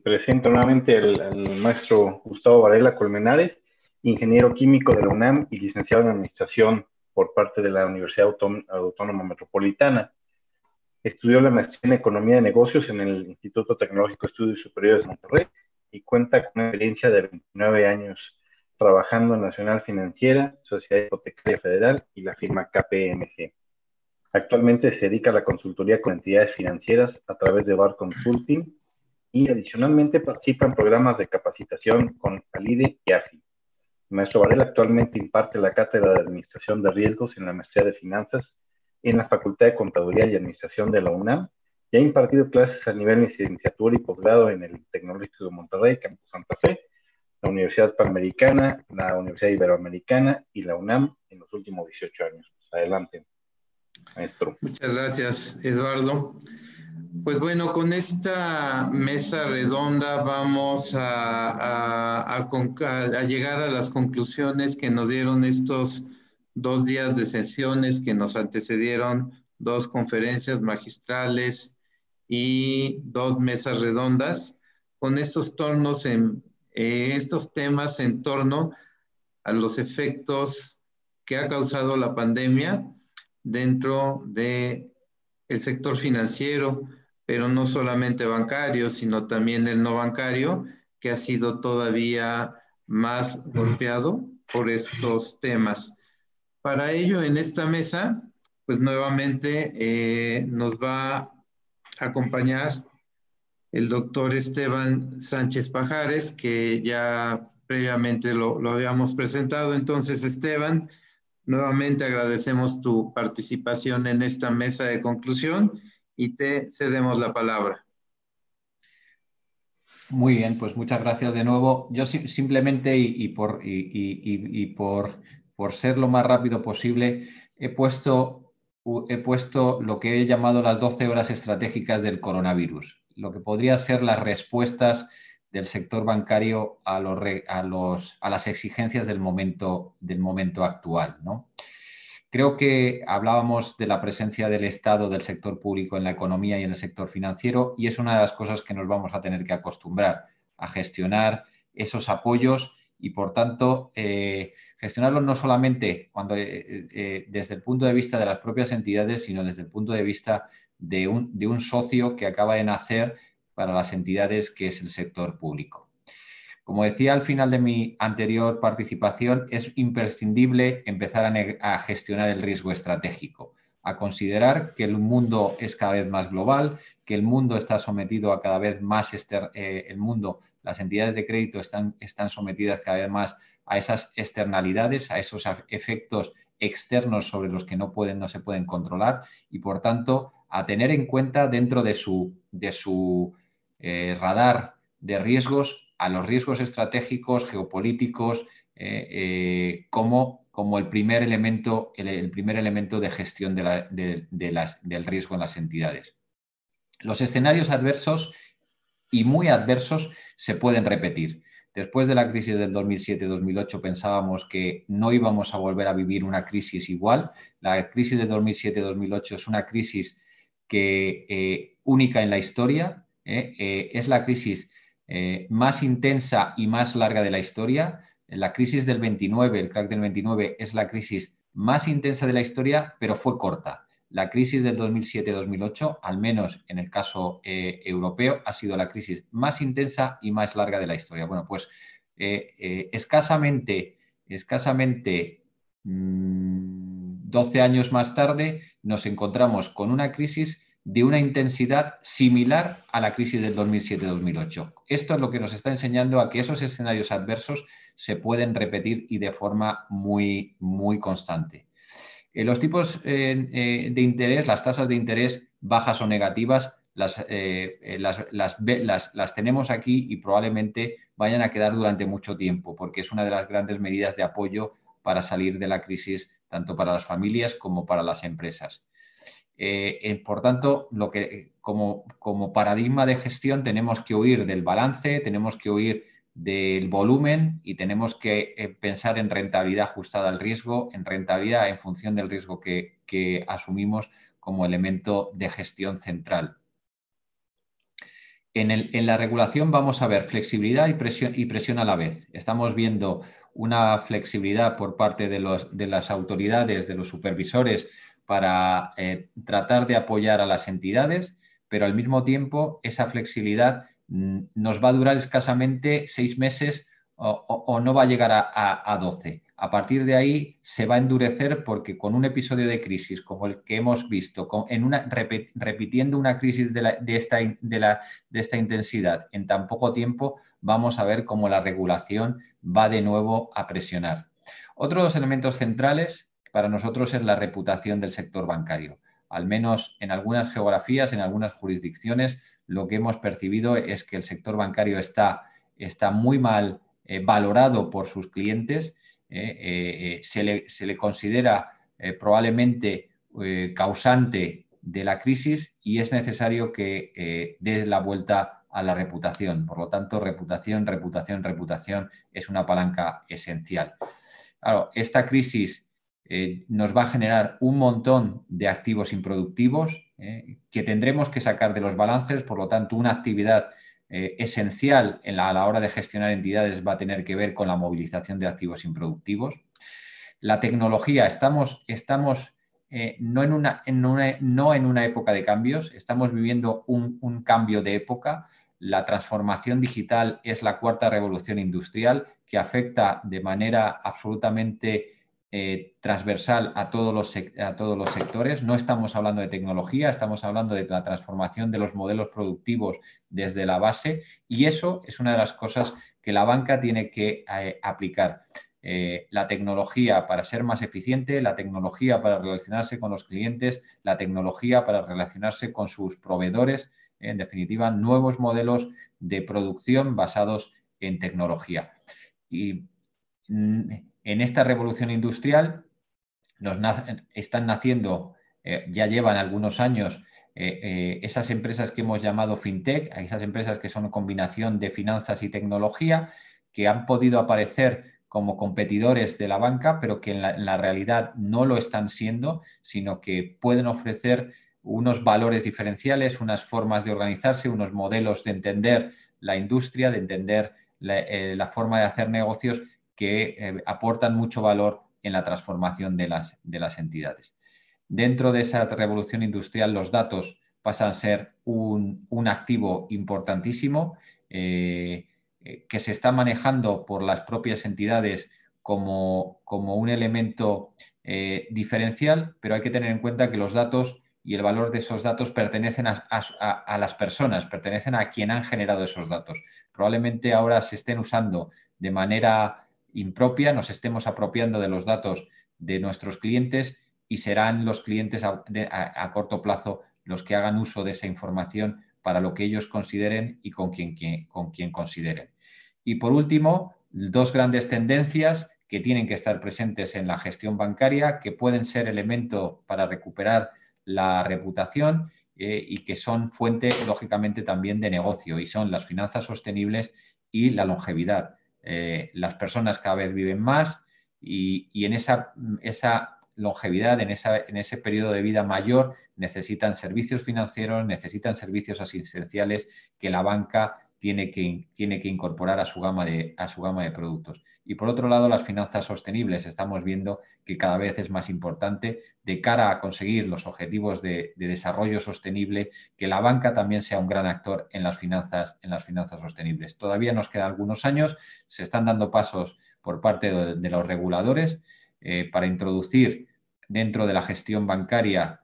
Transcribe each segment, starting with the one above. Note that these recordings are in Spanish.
Presento nuevamente al maestro Gustavo Varela Colmenares, ingeniero químico de la UNAM y licenciado en Administración por parte de la Universidad Autónoma Metropolitana. Estudió la maestría en Economía de Negocios en el Instituto Tecnológico de Estudios Superiores de Monterrey y cuenta con una experiencia de 29 años trabajando en Nacional Financiera, Sociedad Hipotecaria Federal y la firma KPMG. Actualmente se dedica a la consultoría con entidades financieras a través de Bar Consulting y adicionalmente participa en programas de capacitación con ALIDE y AFI. El maestro Varela actualmente imparte la cátedra de Administración de Riesgos en la Maestría de Finanzas en la Facultad de Contaduría y Administración de la UNAM y ha impartido clases a nivel de licenciatura y posgrado en el Tecnológico de Monterrey, Campus Santa Fe, la Universidad Panamericana, la Universidad Iberoamericana y la UNAM en los últimos 18 años. Adelante, maestro. Muchas gracias, Eduardo. Pues bueno, con esta mesa redonda vamos a llegar a las conclusiones que nos dieron estos 2 días de sesiones que nos antecedieron, 2 conferencias magistrales y 2 mesas redondas, con estos temas en torno a los efectos que ha causado la pandemia dentro del sector financiero, pero no solamente bancario, sino también el no bancario, que ha sido todavía más golpeado por estos temas. Para ello, en esta mesa, pues nuevamente nos va a acompañar el doctor Esteban Sánchez Pajares, que ya previamente lo habíamos presentado. Entonces, Esteban, nuevamente agradecemos tu participación en esta mesa de conclusión y te cedemos la palabra. Muy bien, pues muchas gracias de nuevo. Yo simplemente por ser lo más rápido posible he puesto lo que he llamado las 12 horas estratégicas del coronavirus, lo que podría ser las respuestas del sector bancario a las exigencias del momento actual, ¿no? Creo que hablábamos de la presencia del Estado, del sector público en la economía y en el sector financiero, y es una de las cosas que nos vamos a tener que acostumbrar a gestionar esos apoyos y, por tanto, gestionarlos no solamente desde el punto de vista de las propias entidades, sino desde el punto de vista de un socio que acaba de nacer para las entidades, que es el sector público. Como decía al final de mi anterior participación, es imprescindible empezar a gestionar el riesgo estratégico, a considerar que el mundo es cada vez más global, que el mundo está sometido a cada vez más, las entidades de crédito están sometidas cada vez más a esas externalidades, a esos efectos externos sobre los que no se pueden controlar y, por tanto, a tener en cuenta dentro de su radar de riesgos a los riesgos estratégicos, geopolíticos, como el primer elemento de gestión del riesgo en las entidades. Los escenarios adversos y muy adversos se pueden repetir. Después de la crisis del 2007-2008 pensábamos que no íbamos a volver a vivir una crisis igual. La crisis del 2007-2008 es una crisis única en la historia. Es la crisis más intensa y más larga de la historia. La crisis del 29, el crack del 29, es la crisis más intensa de la historia, pero fue corta. La crisis del 2007-2008, al menos en el caso europeo, ha sido la crisis más intensa y más larga de la historia. Bueno, pues escasamente 12 años más tarde nos encontramos con una crisis de una intensidad similar a la crisis del 2007-2008. Esto es lo que nos está enseñando a que esos escenarios adversos se pueden repetir y de forma muy, muy constante. Los tipos de interés, las tasas de interés bajas o negativas, las tenemos aquí y probablemente vayan a quedar durante mucho tiempo, porque es una de las grandes medidas de apoyo para salir de la crisis, tanto para las familias como para las empresas. Por tanto, como paradigma de gestión tenemos que huir del balance, tenemos que huir del volumen y tenemos que pensar en rentabilidad ajustada al riesgo, en rentabilidad en función del riesgo que asumimos como elemento de gestión central. En la regulación vamos a ver flexibilidad y presión a la vez. Estamos viendo una flexibilidad por parte de las autoridades, de los supervisores, para tratar de apoyar a las entidades, pero al mismo tiempo esa flexibilidad nos va a durar escasamente 6 meses o no va a llegar a 12. A partir de ahí se va a endurecer porque con un episodio de crisis como el que hemos visto, repitiendo una crisis de esta intensidad en tan poco tiempo, vamos a ver cómo la regulación va de nuevo a presionar. Otro de los elementos centrales para nosotros es la reputación del sector bancario. Al menos en algunas geografías, en algunas jurisdicciones, lo que hemos percibido es que el sector bancario está muy mal valorado por sus clientes. Se le considera probablemente causante de la crisis y es necesario que dé la vuelta a la reputación. Por lo tanto, reputación es una palanca esencial. Claro, esta crisis nos va a generar un montón de activos improductivos que tendremos que sacar de los balances. Por lo tanto, una actividad esencial a la hora de gestionar entidades va a tener que ver con la movilización de activos improductivos. La tecnología, estamos no en una época de cambios, estamos viviendo un cambio de época. La transformación digital es la cuarta revolución industrial que afecta de manera absolutamente transversal a todos los sectores. No estamos hablando de tecnología, estamos hablando de la transformación de los modelos productivos desde la base y eso es una de las cosas que la banca tiene que aplicar. La tecnología para ser más eficiente, la tecnología para relacionarse con los clientes, la tecnología para relacionarse con sus proveedores, en definitiva, nuevos modelos de producción basados en tecnología. Y en esta revolución industrial están naciendo, ya llevan algunos años, esas empresas que hemos llamado fintech, esas empresas que son combinación de finanzas y tecnología, que han podido aparecer como competidores de la banca, pero que en la realidad no lo están siendo, sino que pueden ofrecer unos valores diferenciales, unas formas de organizarse, unos modelos de entender la industria, de entender la forma de hacer negocios que aportan mucho valor en la transformación de las entidades. Dentro de esa revolución industrial, los datos pasan a ser un activo importantísimo que se está manejando por las propias entidades como un elemento diferencial, pero hay que tener en cuenta que los datos y el valor de esos datos pertenecen a las personas, pertenecen a quien han generado esos datos. Probablemente ahora se estén usando de manera impropia, nos estemos apropiando de los datos de nuestros clientes y serán los clientes a corto plazo los que hagan uso de esa información para lo que ellos consideren y con quien consideren. Y por último, dos grandes tendencias que tienen que estar presentes en la gestión bancaria, que pueden ser elemento para recuperar la reputación y que son fuente, lógicamente, también de negocio, y son las finanzas sostenibles y la longevidad. Las personas cada vez viven más y en esa longevidad, en ese periodo de vida mayor, necesitan servicios financieros, necesitan servicios asistenciales que la banca tiene que incorporar a su gama de productos. Y por otro lado, las finanzas sostenibles. Estamos viendo que cada vez es más importante de cara a conseguir los objetivos de desarrollo sostenible, que la banca también sea un gran actor en las finanzas sostenibles. Todavía nos quedan algunos años, se están dando pasos por parte de los reguladores para introducir dentro de la gestión bancaria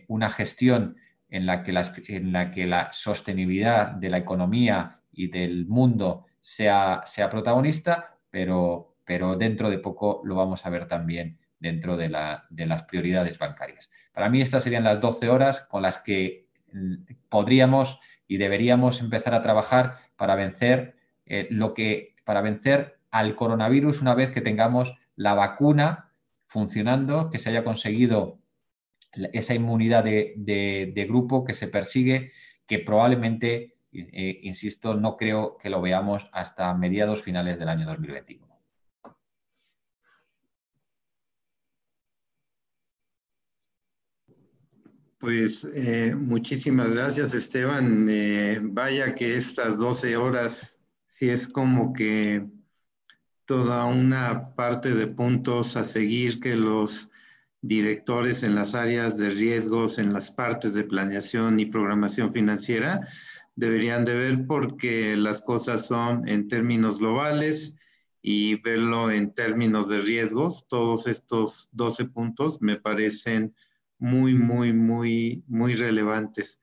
una gestión en la que la sostenibilidad de la economía y del mundo sea protagonista, pero dentro de poco lo vamos a ver también dentro de las prioridades bancarias. Para mí estas serían las 12 horas con las que podríamos y deberíamos empezar a trabajar para vencer al coronavirus una vez que tengamos la vacuna funcionando, que se haya conseguido esa inmunidad de grupo que se persigue, que probablemente, insisto, no creo que lo veamos hasta mediados finales del año 2021. Pues muchísimas gracias, Esteban. Vaya que estas 12 horas sí es como que toda una parte de puntos a seguir que los directores en las áreas de riesgos, en las partes de planeación y programación financiera, deberían de ver, porque las cosas son en términos globales y verlo en términos de riesgos. Todos estos 12 puntos me parecen muy relevantes.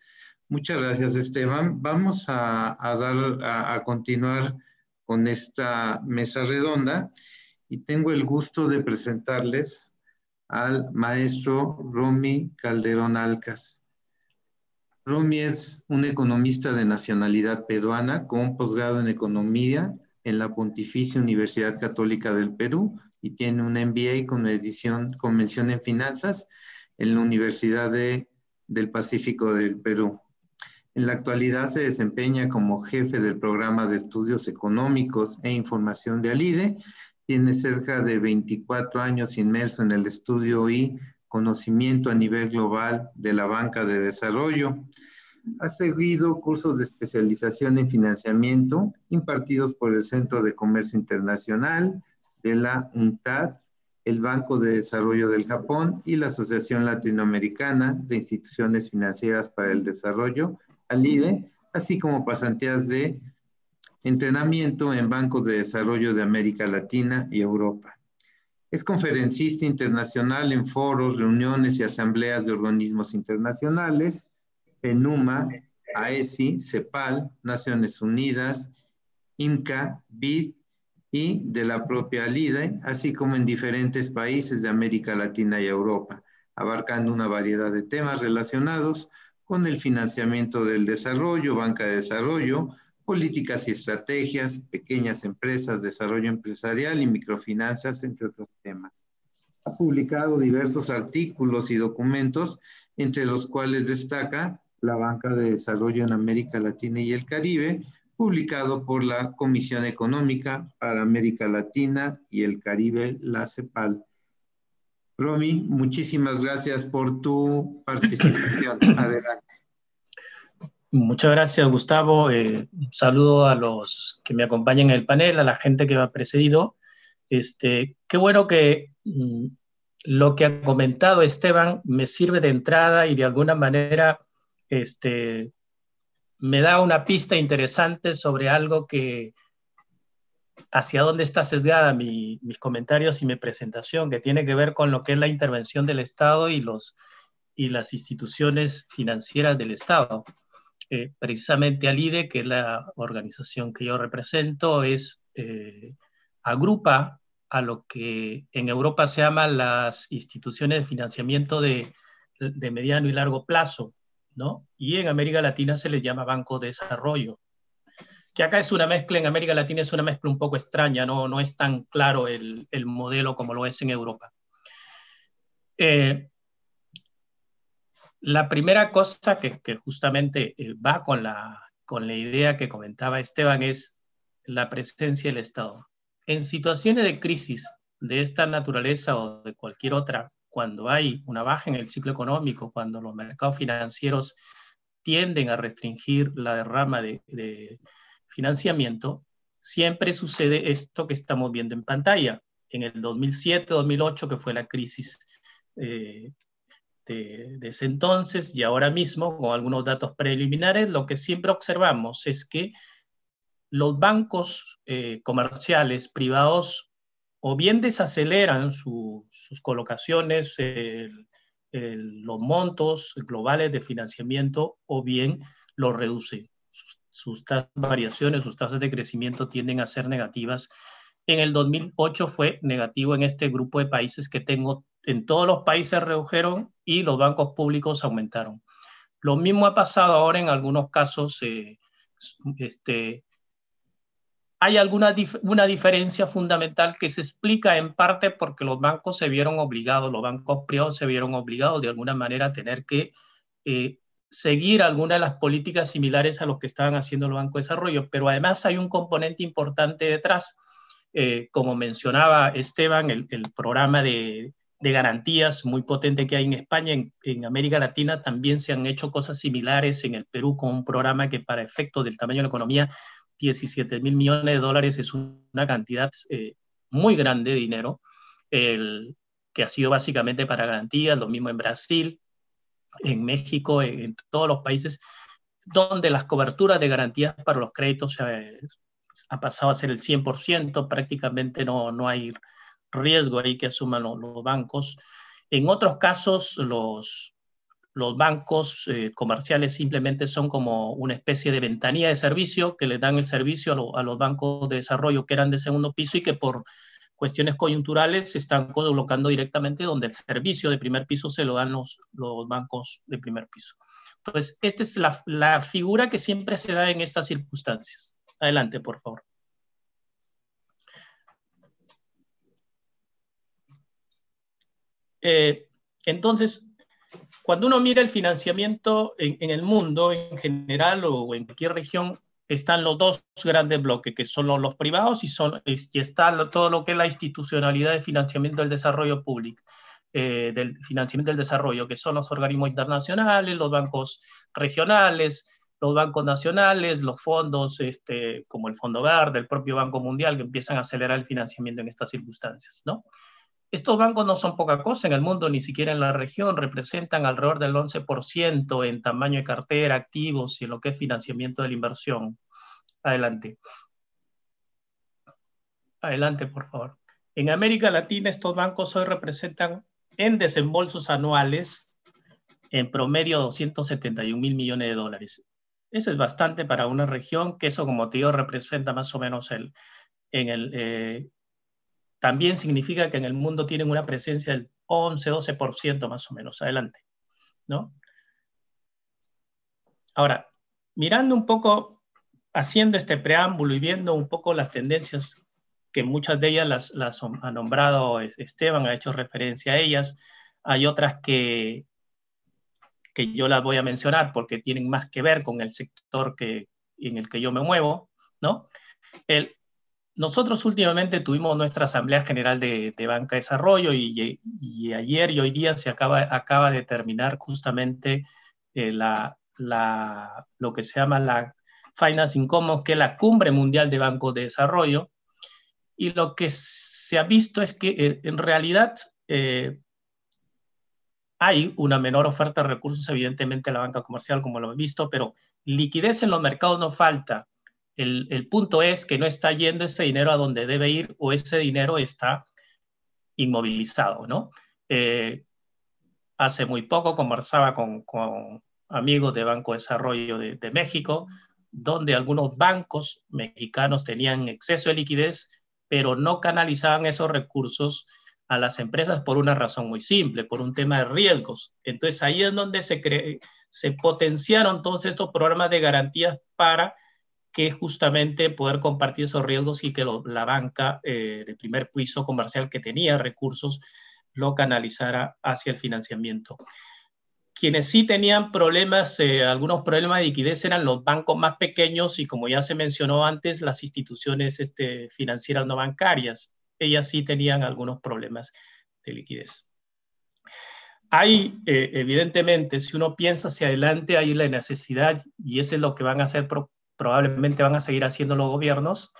Muchas gracias, Esteban. Vamos a continuar con esta mesa redonda y tengo el gusto de presentarles al maestro Romy Calderón Alcas. Romy es un economista de nacionalidad peruana con un posgrado en economía en la Pontificia Universidad Católica del Perú y tiene un MBA con mención en finanzas en la Universidad del Pacífico del Perú. En la actualidad se desempeña como jefe del programa de estudios económicos e información de ALIDE. Tiene cerca de 24 años inmerso en el estudio y conocimiento a nivel global de la banca de desarrollo. Ha seguido cursos de especialización en financiamiento impartidos por el Centro de Comercio Internacional de la UNCTAD, el Banco de Desarrollo del Japón y la Asociación Latinoamericana de Instituciones Financieras para el Desarrollo, ALIDE, así como pasantías de entrenamiento en bancos de desarrollo de América Latina y Europa. Es conferencista internacional en foros, reuniones y asambleas de organismos internacionales, PENUMA, AESI, CEPAL, Naciones Unidas, IMCA, BID y de la propia ALIDE, así como en diferentes países de América Latina y Europa, abarcando una variedad de temas relacionados con el financiamiento del desarrollo, banca de desarrollo, políticas y estrategias, pequeñas empresas, desarrollo empresarial y microfinanzas, entre otros temas. Ha publicado diversos artículos y documentos, entre los cuales destaca La banca de desarrollo en América Latina y el Caribe, publicado por la Comisión Económica para América Latina y el Caribe, la CEPAL. Romy, muchísimas gracias por tu participación. Adelante. Muchas gracias, Gustavo. Un saludo a los que me acompañan en el panel, a la gente que me ha precedido. Qué bueno que lo que ha comentado Esteban me sirve de entrada y de alguna manera me da una pista interesante sobre algo que hacia dónde está sesgada mis comentarios y mi presentación, que tiene que ver con lo que es la intervención del Estado y las instituciones financieras del Estado. Precisamente ALIDE, que es la organización que yo represento, agrupa a lo que en Europa se llaman las instituciones de financiamiento de mediano y largo plazo, ¿no? Y en América Latina se les llama Banco de Desarrollo, que acá es una mezcla, en América Latina es una mezcla un poco extraña, no es tan claro el modelo como lo es en Europa. La primera cosa que justamente va con la idea que comentaba Esteban es la presencia del Estado. En situaciones de crisis de esta naturaleza o de cualquier otra, cuando hay una baja en el ciclo económico, cuando los mercados financieros tienden a restringir la derrama de financiamiento, siempre sucede esto que estamos viendo en pantalla. En el 2007-2008, que fue la crisis de ese entonces, y ahora mismo, con algunos datos preliminares, lo que siempre observamos es que los bancos comerciales privados o bien desaceleran sus colocaciones, los montos globales de financiamiento, o bien los reducen. Sus variaciones, sus tasas de crecimiento tienden a ser negativas. En el 2008 fue negativo en este grupo de países que tengo. En todos los países redujeron y los bancos públicos aumentaron. Lo mismo ha pasado ahora en algunos casos. Hay una diferencia fundamental que se explica en parte porque los bancos se vieron obligados, los bancos privados se vieron obligados de alguna manera a tener que seguir algunas de las políticas similares a lo que estaban haciendo los bancos de desarrollo, pero además hay un componente importante detrás. Como mencionaba Esteban, el programa de garantías muy potente que hay en España. En América Latina también se han hecho cosas similares en el Perú con un programa que para efectos del tamaño de la economía, 17.000 millones de dólares es una cantidad muy grande de dinero, que ha sido básicamente para garantías, lo mismo en Brasil, en México, en todos los países donde las coberturas de garantías para los créditos ha pasado a ser el 100%, prácticamente no hay riesgo ahí que asuman los bancos. En otros casos, los bancos comerciales simplemente son como una especie de ventanilla de servicio que le dan el servicio a los bancos de desarrollo que eran de segundo piso y que por cuestiones coyunturales se están colocando directamente donde el servicio de primer piso se lo dan los bancos de primer piso. Entonces, esta es la figura que siempre se da en estas circunstancias. Adelante, por favor. Entonces, cuando uno mira el financiamiento en el mundo en general o en cualquier región, están los dos grandes bloques, que son los privados y está todo lo que es la institucionalidad de financiamiento del desarrollo público, del financiamiento del desarrollo, que son los organismos internacionales, los bancos regionales, los bancos nacionales, los fondos como el Fondo Verde, el propio Banco Mundial, que empiezan a acelerar el financiamiento en estas circunstancias, ¿no? Estos bancos no son poca cosa en el mundo, ni siquiera en la región, representan alrededor del 11% en tamaño de cartera, activos y en lo que es financiamiento de la inversión. Adelante. Adelante, por favor. En América Latina, estos bancos hoy representan en desembolsos anuales en promedio 271.000 millones de dólares. Eso es bastante para una región, que eso, como te digo, representa más o menos también significa que en el mundo tienen una presencia del 11-12% más o menos. Adelante, ¿no? Ahora, mirando un poco, haciendo este preámbulo y viendo un poco las tendencias, que muchas de ellas las ha nombrado Esteban, ha hecho referencia a ellas, hay otras que yo las voy a mencionar porque tienen más que ver con el sector en el que yo me muevo, ¿no? Nosotros últimamente tuvimos nuestra Asamblea General de Banca de Desarrollo y ayer y hoy día se acaba de terminar justamente lo que se llama la Financing Commons, que es la Cumbre Mundial de Bancos de Desarrollo. Y lo que se ha visto es que en realidad hay una menor oferta de recursos, evidentemente, en la banca comercial, como lo hemos visto, pero liquidez en los mercados no falta. El punto es que no está yendo ese dinero a donde debe ir o ese dinero está inmovilizado, ¿no? Hace muy poco conversaba con amigos de Banco de Desarrollo de México, donde algunos bancos mexicanos tenían exceso de liquidez, pero no canalizaban esos recursos a las empresas por una razón muy simple, por un tema de riesgos. Entonces ahí es donde se potenciaron todos estos programas de garantías para que justamente poder compartir esos riesgos y que la banca de primer piso comercial que tenía recursos lo canalizara hacia el financiamiento. Quienes sí tenían problemas, algunos problemas de liquidez eran los bancos más pequeños y, como ya se mencionó antes, las instituciones financieras no bancarias. Ellas sí tenían algunos problemas de liquidez. Hay, evidentemente, si uno piensa hacia adelante, hay la necesidad, y eso es lo que van a hacer probablemente van a seguir haciendo los gobiernos,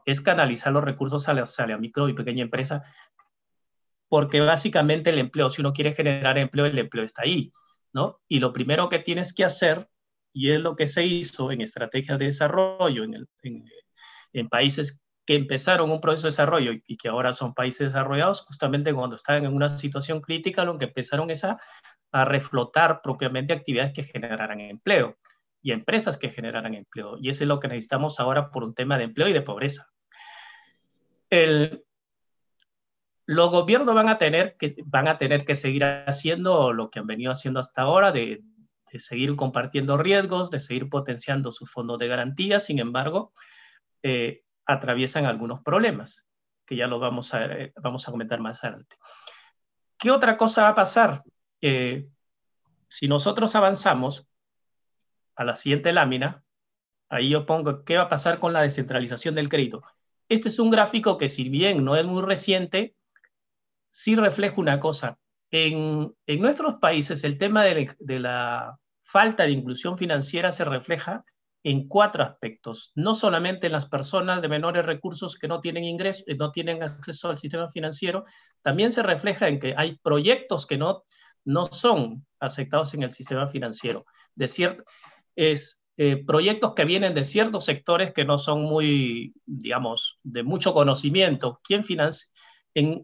es canalizar los recursos a la micro y pequeña empresa, porque básicamente el empleo, si uno quiere generar empleo, el empleo está ahí, ¿no? Y lo primero que tienes que hacer, y es lo que se hizo en estrategias de desarrollo, en países que empezaron un proceso de desarrollo y que ahora son países desarrollados, justamente cuando estaban en una situación crítica, lo que empezaron es a reflotar propiamente actividades que generaran empleo y empresas que generaran empleo. Y eso es lo que necesitamos ahora por un tema de empleo y de pobreza. Los gobiernos van a tener que seguir haciendo lo que han venido haciendo hasta ahora, de seguir compartiendo riesgos, de seguir potenciando sus fondos de garantía. Sin embargo, atraviesan algunos problemas, que ya lo vamos a comentar más adelante. ¿Qué otra cosa va a pasar? Si nosotros avanzamos a la siguiente lámina, ahí yo pongo qué va a pasar con la descentralización del crédito. Este es un gráfico que, si bien no es muy reciente, sí refleja una cosa. En nuestros países el tema de la falta de inclusión financiera se refleja en 4 aspectos, no solamente en las personas de menores recursos que no tienen ingresos, no tienen acceso al sistema financiero, también se refleja en que hay proyectos que no son aceptados en el sistema financiero. Proyectos que vienen de ciertos sectores que no son muy, digamos, de mucho conocimiento. ¿Quién financia?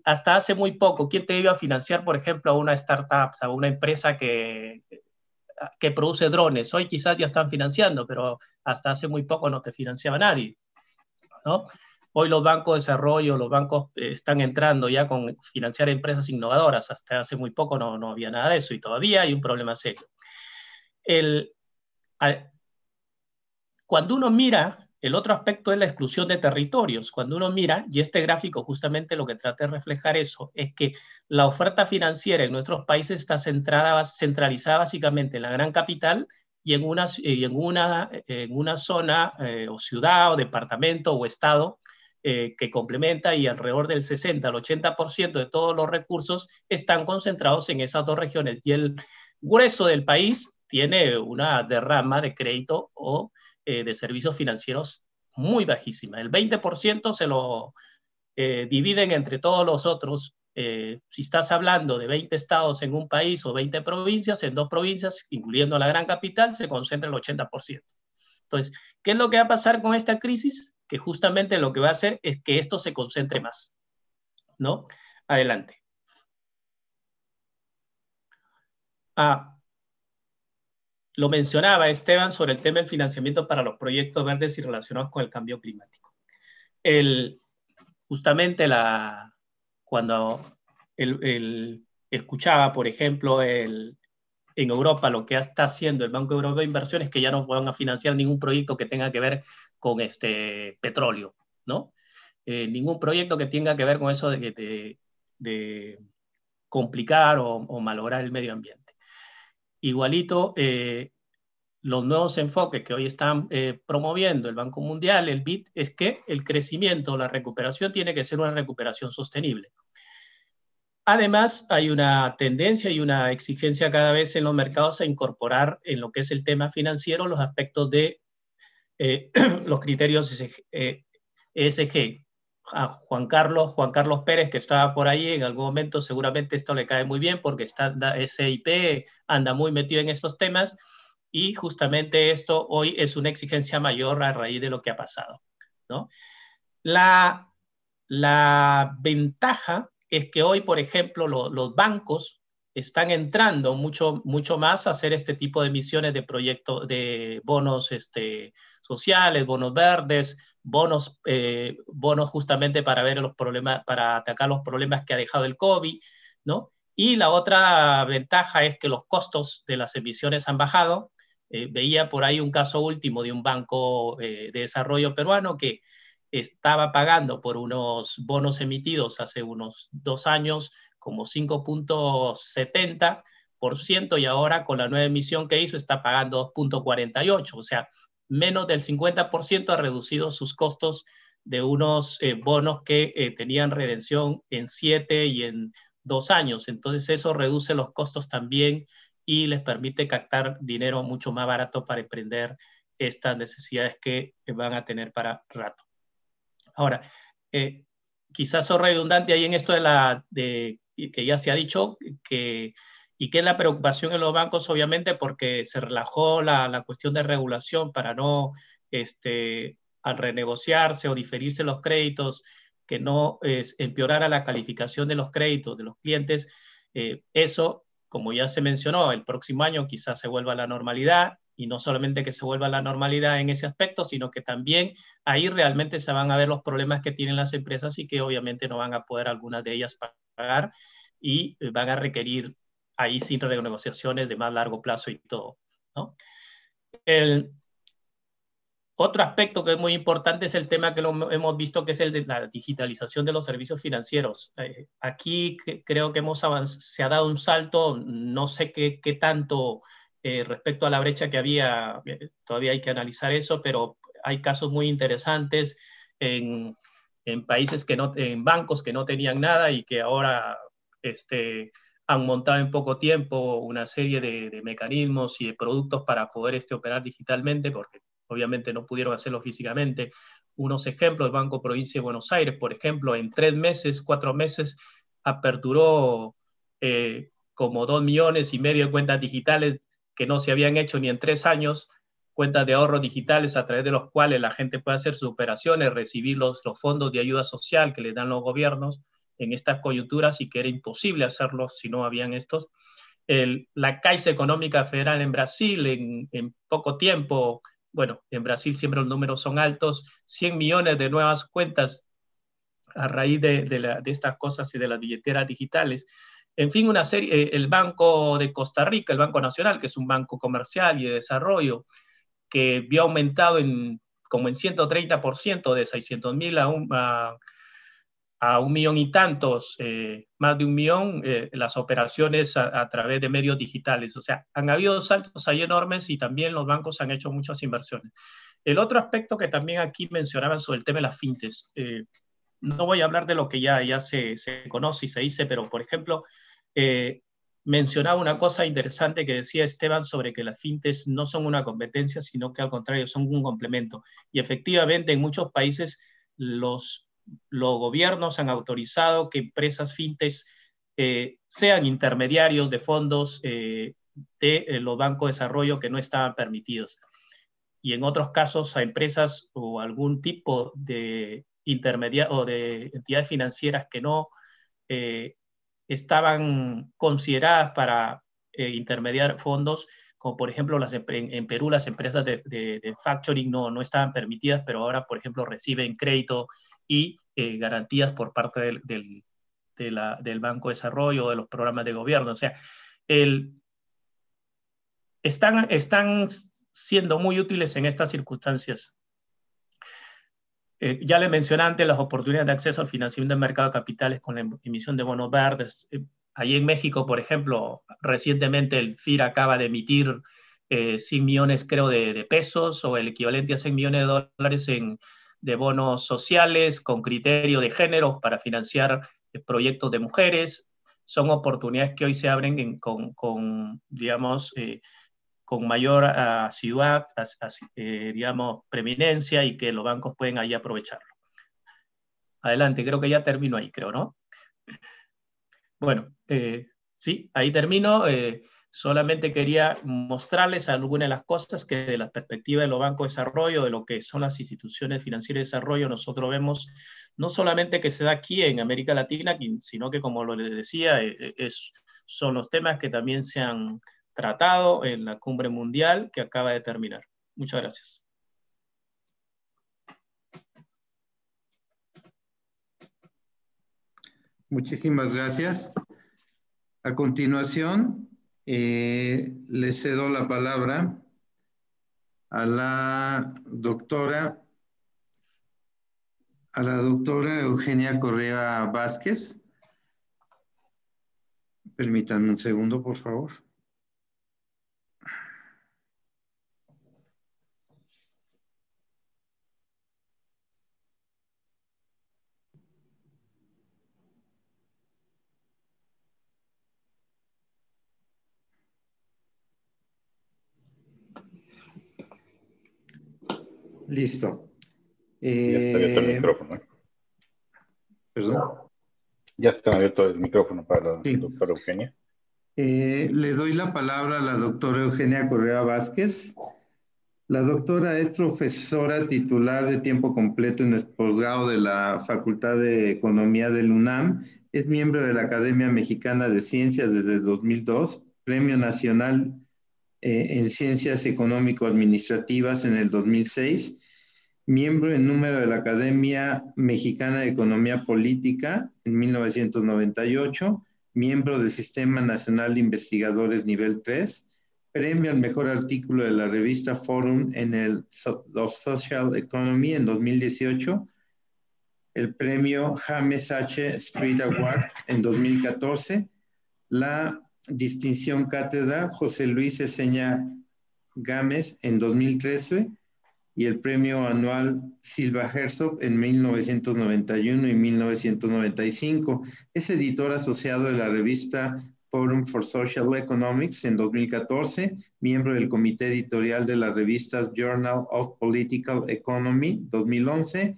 Hasta hace muy poco, ¿quién te iba a financiar, por ejemplo, a una startup, a una empresa que produce drones? Hoy quizás ya están financiando, pero hasta hace muy poco no te financiaba nadie, ¿no? Hoy los bancos de desarrollo, los bancos están entrando ya con financiar empresas innovadoras. Hasta hace muy poco no había nada de eso y todavía hay un problema serio. Cuando uno mira, el otro aspecto es la exclusión de territorios. Cuando uno mira, y este gráfico justamente lo que trata de reflejar eso, es que la oferta financiera en nuestros países está centralizada básicamente en la gran capital y en una zona o ciudad o departamento o estado que complementa, y alrededor del 60 al 80% de todos los recursos están concentrados en esas 2 regiones. Y el grueso del país tiene una derrama de crédito o de servicios financieros muy bajísima. El 20% se lo dividen entre todos los otros. Si estás hablando de 20 estados en un país o 20 provincias, en 2 provincias, incluyendo la gran capital, se concentra el 80%. Entonces, ¿qué es lo que va a pasar con esta crisis? Que justamente lo que va a hacer es que esto se concentre más, ¿no? Adelante. Lo mencionaba Esteban sobre el tema del financiamiento para los proyectos verdes y relacionados con el cambio climático. Justamente cuando escuchaba, por ejemplo, en Europa lo que está haciendo el Banco Europeo de Inversiones, que ya no van a financiar ningún proyecto que tenga que ver con petróleo, ¿no? Ningún proyecto que tenga que ver con eso de complicar o malograr el medio ambiente. Igualito, los nuevos enfoques que hoy están promoviendo el Banco Mundial, el BID, es que el crecimiento, la recuperación tiene que ser una recuperación sostenible. Además, hay una tendencia y una exigencia cada vez en los mercados a incorporar en lo que es el tema financiero los aspectos de los criterios ESG. A Juan Carlos Pérez, que estaba por ahí en algún momento, seguramente esto le cae muy bien porque SIP anda muy metido en estos temas, y justamente esto hoy es una exigencia mayor a raíz de lo que ha pasado, ¿no? La ventaja es que hoy, por ejemplo, los bancos están entrando mucho más a hacer este tipo de emisiones de proyectos, de bonos sociales, bonos verdes, bonos justamente para ver los problemas, para atacar los problemas que ha dejado el COVID, ¿no? Y la otra ventaja es que los costos de las emisiones han bajado. Veía por ahí un caso último de un banco de desarrollo peruano que estaba pagando por unos bonos emitidos hace unos 2 años como 5.70%, y ahora con la nueva emisión que hizo está pagando 2.48%, o sea, menos del 50% ha reducido sus costos de unos bonos que tenían redención en 7 y en 2 años. Entonces eso reduce los costos también y les permite captar dinero mucho más barato para emprender estas necesidades que van a tener para rato. Ahora, quizás soy redundante ahí en esto que ya se ha dicho, y que es la preocupación en los bancos, obviamente, porque se relajó la cuestión de regulación para no, al renegociarse o diferirse los créditos, que no empeorara la calificación de los créditos de los clientes. Eso, como ya se mencionó, el próximo año quizás se vuelva a la normalidad, y no solamente que se vuelva a la normalidad en ese aspecto, sino que también ahí realmente se van a ver los problemas que tienen las empresas y que obviamente no van a poder algunas de ellas pagar, y van a requerir ahí sí renegociaciones de más largo plazo y todo, ¿no? El otro aspecto que es muy importante es el tema que hemos visto, que es el de la digitalización de los servicios financieros. Aquí creo que se ha dado un salto, no sé qué tanto respecto a la brecha que había, todavía hay que analizar eso, pero hay casos muy interesantes en países en bancos que no tenían nada y que ahora han montado en poco tiempo una serie de mecanismos y de productos para poder operar digitalmente, porque obviamente no pudieron hacerlo físicamente. Unos ejemplos, el Banco Provincia de Buenos Aires, por ejemplo, en 3 meses, 4 meses, aperturó como 2,5 millones de cuentas digitales que no se habían hecho ni en 3 años, cuentas de ahorro digitales a través de los cuales la gente puede hacer sus operaciones, recibir los fondos de ayuda social que les dan los gobiernos en estas coyunturas, y que era imposible hacerlo si no habían estos. La Caixa Económica Federal en Brasil, en poco tiempo, bueno, en Brasil siempre los números son altos, 100 millones de nuevas cuentas a raíz de estas cosas y de las billeteras digitales. En fin, una serie, el Banco de Costa Rica, el Banco Nacional, que es un banco comercial y de desarrollo, que vio aumentado como en 130%, de 600,000 a 1 millón y tantos, más de 1 millón, las operaciones a través de medios digitales. O sea, han habido saltos ahí enormes, y también los bancos han hecho muchas inversiones. El otro aspecto que también aquí mencionaban sobre el tema de las fintechs, no voy a hablar de lo que ya se conoce y se dice, pero por ejemplo, mencionaba una cosa interesante que decía Esteban sobre que las fintechs no son una competencia, sino que al contrario son un complemento. Y efectivamente en muchos países los gobiernos han autorizado que empresas fintechs sean intermediarios de fondos de los bancos de desarrollo que no estaban permitidos. Y en otros casos a empresas o algún tipo de o de entidades financieras que no estaban consideradas para intermediar fondos, como por ejemplo en Perú las empresas de factoring no estaban permitidas, pero ahora, por ejemplo, reciben crédito y garantías por parte del Banco de Desarrollo o de los programas de gobierno. O sea, están siendo muy útiles en estas circunstancias. Ya le mencioné antes las oportunidades de acceso al financiamiento del mercado de capitales con la emisión de bonos verdes. Allí en México, por ejemplo, recientemente el FIR acaba de emitir 100 millones, creo, de pesos, o el equivalente a 100 millones de dólares de bonos sociales con criterio de género para financiar proyectos de mujeres. Son oportunidades que hoy se abren digamos, con mayor asiduidad, digamos, preeminencia, y que los bancos pueden ahí aprovecharlo. Adelante, creo que ya termino ahí, creo, ¿no? Bueno, sí, ahí termino. Solamente quería mostrarles algunas de las cosas que de la perspectiva de los bancos de desarrollo, de lo que son las instituciones financieras de desarrollo, nosotros vemos no solamente que se da aquí en América Latina, sino que, como les decía, son los temas que también se han tratado en la cumbre mundial que acaba de terminar. Muchas gracias. Muchísimas gracias. A continuación, le cedo la palabra a la doctora Eugenia Correa Vázquez. Permítanme un segundo, por favor. Listo. Ya está abierto el micrófono. ¿Perdón? Ya está abierto el micrófono para la Sí. doctora Eugenia. Le doy la palabra a la doctora Eugenia Correa Vázquez. La doctora es profesora titular de tiempo completo en el posgrado de la Facultad de Economía del UNAM. Es miembro de la Academia Mexicana de Ciencias desde el 2002, Premio Nacional en Ciencias Económico-Administrativas en el 2006, miembro en número de la Academia Mexicana de Economía Política en 1998, miembro del Sistema Nacional de Investigadores Nivel 3, premio al mejor artículo de la revista Forum en el of Social Economy en 2018, el premio James H. Street Award en 2014, la distinción cátedra José Luis Eseña Gámez en 2013 y el premio anual Silva Herzog en 1991 y 1995. Es editor asociado de la revista Forum for Social Economics en 2014, miembro del comité editorial de las revistas Journal of Political Economy 2011,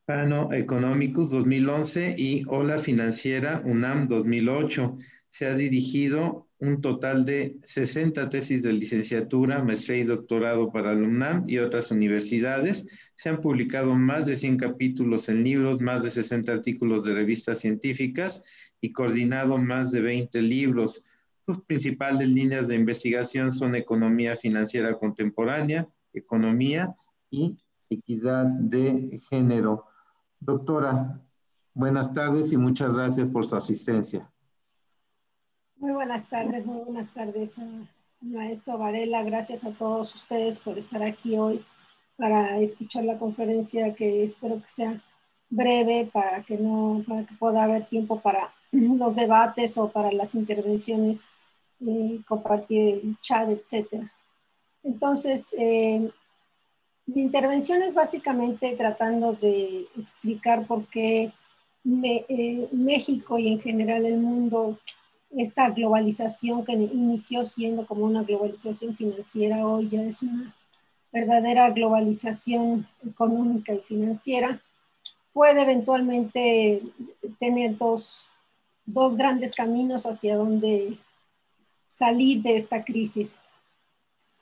Pano Economicus 2011 y Ola Financiera UNAM 2008. Se ha dirigido un total de 60 tesis de licenciatura, maestría y doctorado para la UNAM y otras universidades. Se han publicado más de 100 capítulos en libros, más de 60 artículos de revistas científicas y coordinado más de 20 libros. Sus principales líneas de investigación son economía financiera contemporánea, economía y equidad de género. Doctora, buenas tardes y muchas gracias por su asistencia. Muy buenas tardes, maestro Varela. Gracias a todos ustedes por estar aquí hoy para escuchar la conferencia, que espero que sea breve para que pueda haber tiempo para los debates o para las intervenciones, compartir el chat, etc. Entonces, mi intervención es básicamente tratando de explicar por qué México y en general el mundo, esta globalización que inició siendo como una globalización financiera, hoy ya es una verdadera globalización económica y financiera, puede eventualmente tener dos grandes caminos hacia donde salir de esta crisis.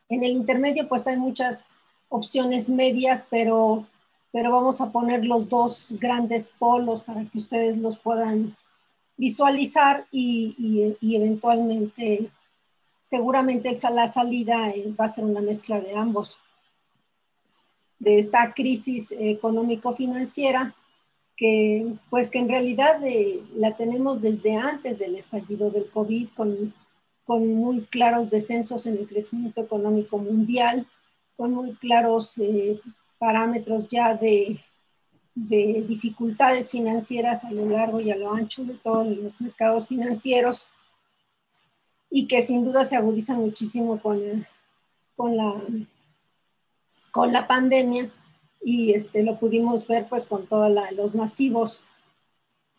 En el intermedio pues hay muchas opciones medias, pero vamos a poner los dos grandes polos para que ustedes los puedan visualizar y eventualmente, seguramente la salida va a ser una mezcla de ambos. De esta crisis económico-financiera que en realidad la tenemos desde antes del estallido del COVID, con muy claros descensos en el crecimiento económico mundial, con muy claros parámetros ya de dificultades financieras a lo largo y a lo ancho de todos los mercados financieros, y que sin duda se agudizan muchísimo con la pandemia, y lo pudimos ver pues con todos los masivos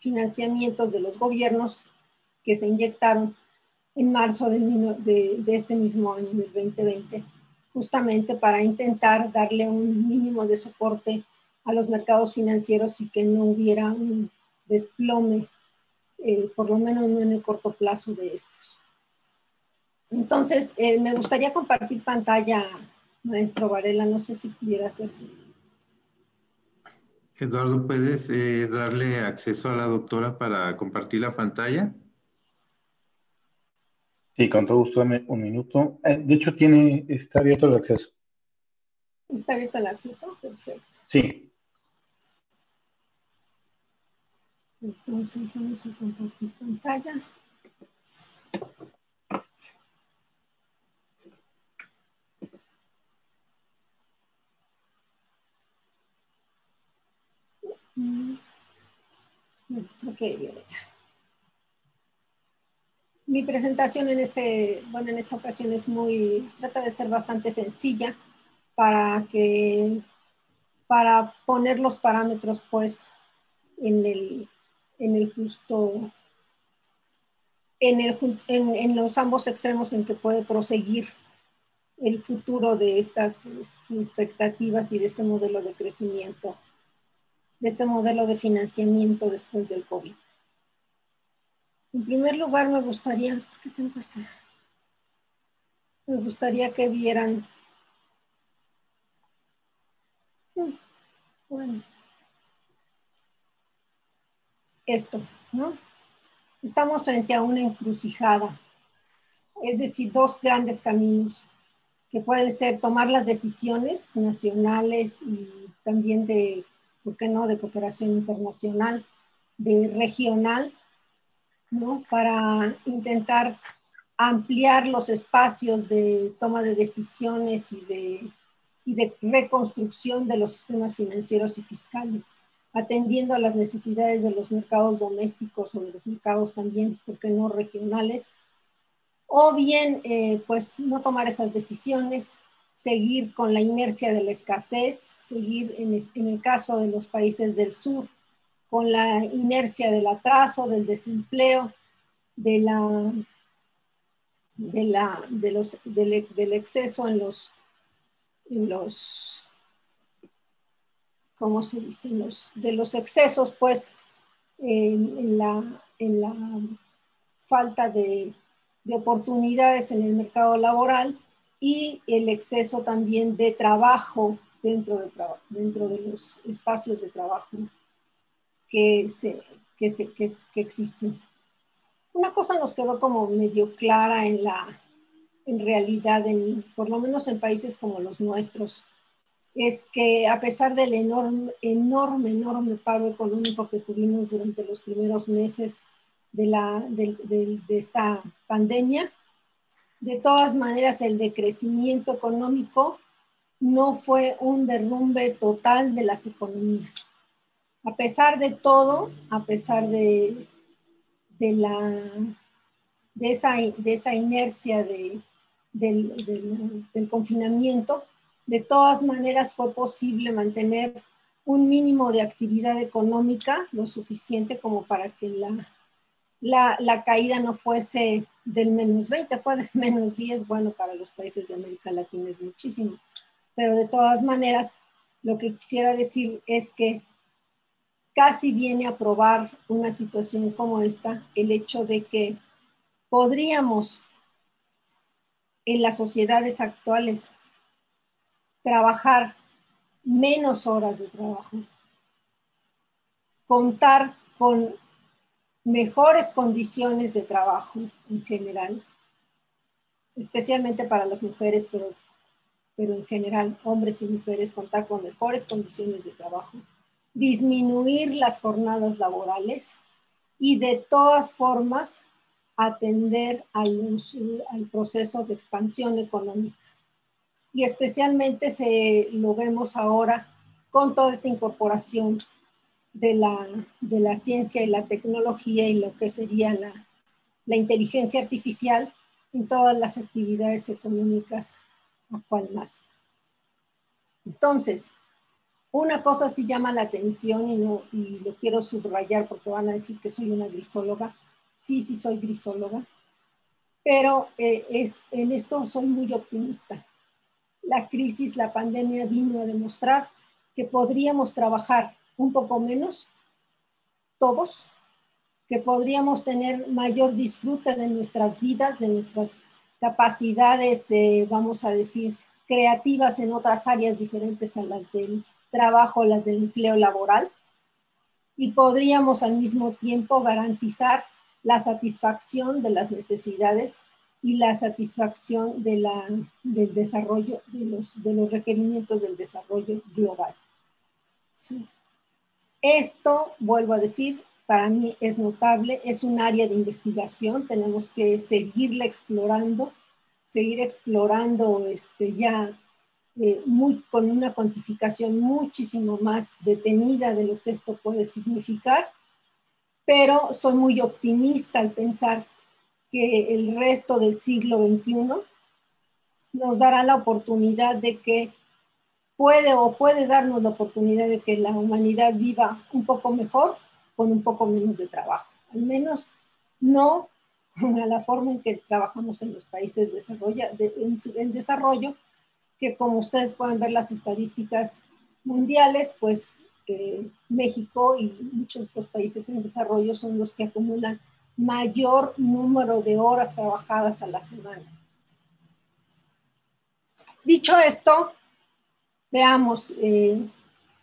financiamientos de los gobiernos que se inyectaron en marzo de este mismo año, del 2020, justamente para intentar darle un mínimo de soporte a los mercados financieros y que no hubiera un desplome, por lo menos no en el corto plazo de estos. Entonces, me gustaría compartir pantalla, maestro Varela, no sé si pudiera hacerse. Eduardo, ¿puedes darle acceso a la doctora para compartir la pantalla? Sí, con todo gusto, dame un minuto. De hecho, está abierto el acceso. ¿Está abierto el acceso? Perfecto. Sí. Entonces, vamos a compartir pantalla. Ok, bien ya. Mi presentación en esta ocasión trata de ser bastante sencilla para poner los parámetros pues en los ambos extremos en que puede proseguir el futuro de estas expectativas y de este modelo de crecimiento, de este modelo de financiamiento después del COVID. En primer lugar, me gustaría que vieran, bueno, esto, ¿no? Estamos frente a una encrucijada, es decir, dos grandes caminos que pueden ser tomar las decisiones nacionales y también ¿por qué no?, de cooperación internacional, de regional, ¿no?, para intentar ampliar los espacios de toma de decisiones y de reconstrucción de los sistemas financieros y fiscales, atendiendo a las necesidades de los mercados domésticos o de los mercados también, ¿por qué no?, regionales. O bien, pues no tomar esas decisiones, seguir con la inercia de la escasez, seguir en el caso de los países del sur, con la inercia del atraso, del desempleo del exceso en los ¿cómo se dice? De los excesos, pues, en la falta de oportunidades en el mercado laboral y el exceso también de trabajo dentro de los espacios de trabajo que existen. Una cosa nos quedó como medio clara en realidad, por lo menos en países como los nuestros, es que a pesar del enorme paro económico que tuvimos durante los primeros meses de esta pandemia, de todas maneras el decrecimiento económico no fue un derrumbe total de las economías. A pesar de todo, a pesar de esa inercia del confinamiento, de todas maneras fue posible mantener un mínimo de actividad económica, lo suficiente como para que la caída no fuese del -20, fue del -10, bueno, para los países de América Latina es muchísimo, pero de todas maneras, lo que quisiera decir es que casi viene a probar una situación como esta, el hecho de que podríamos en las sociedades actuales trabajar menos horas de trabajo, contar con mejores condiciones de trabajo en general, especialmente para las mujeres, pero en general, hombres y mujeres, contar con mejores condiciones de trabajo, disminuir las jornadas laborales y de todas formas atender al proceso de expansión económica. Y especialmente lo vemos ahora con toda esta incorporación de la ciencia y la tecnología y lo que sería la inteligencia artificial en todas las actividades económicas a cual más. Entonces, una cosa sí llama la atención y lo quiero subrayar porque van a decir que soy una grisóloga. Sí soy grisóloga, pero en esto soy muy optimista. La crisis, la pandemia vino a demostrar que podríamos trabajar un poco menos, todos, que podríamos tener mayor disfrute de nuestras vidas, de nuestras capacidades, vamos a decir, creativas en otras áreas diferentes a las del trabajo, las del empleo laboral, y podríamos al mismo tiempo garantizar la satisfacción de las necesidades y la satisfacción del desarrollo, de los requerimientos del desarrollo global. Sí. Esto, vuelvo a decir, para mí es notable, es un área de investigación, tenemos que seguir explorando con una cuantificación muchísimo más detenida de lo que esto puede significar, pero soy muy optimista al pensar que el resto del siglo XXI nos dará la oportunidad de que puede darnos la oportunidad de que la humanidad viva un poco mejor con un poco menos de trabajo. Al menos no a la forma en que trabajamos en los países en desarrollo, que como ustedes pueden ver las estadísticas mundiales, pues México y muchos otros países en desarrollo son los que acumulan mayor número de horas trabajadas a la semana. Dicho esto, veamos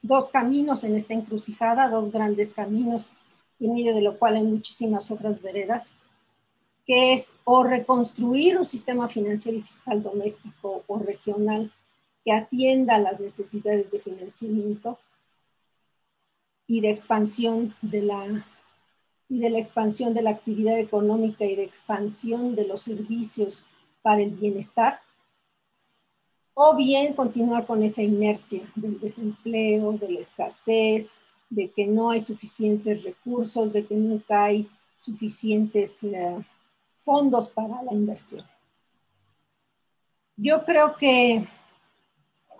dos caminos en esta encrucijada, dos grandes caminos, en medio de lo cual hay muchísimas otras veredas, que es o reconstruir un sistema financiero y fiscal doméstico o regional que atienda las necesidades de financiamiento y de expansión de la expansión de la actividad económica y de expansión de los servicios para el bienestar, o bien continuar con esa inercia del desempleo, de la escasez, de que no hay suficientes recursos, de que nunca hay suficientes fondos para la inversión. Yo creo que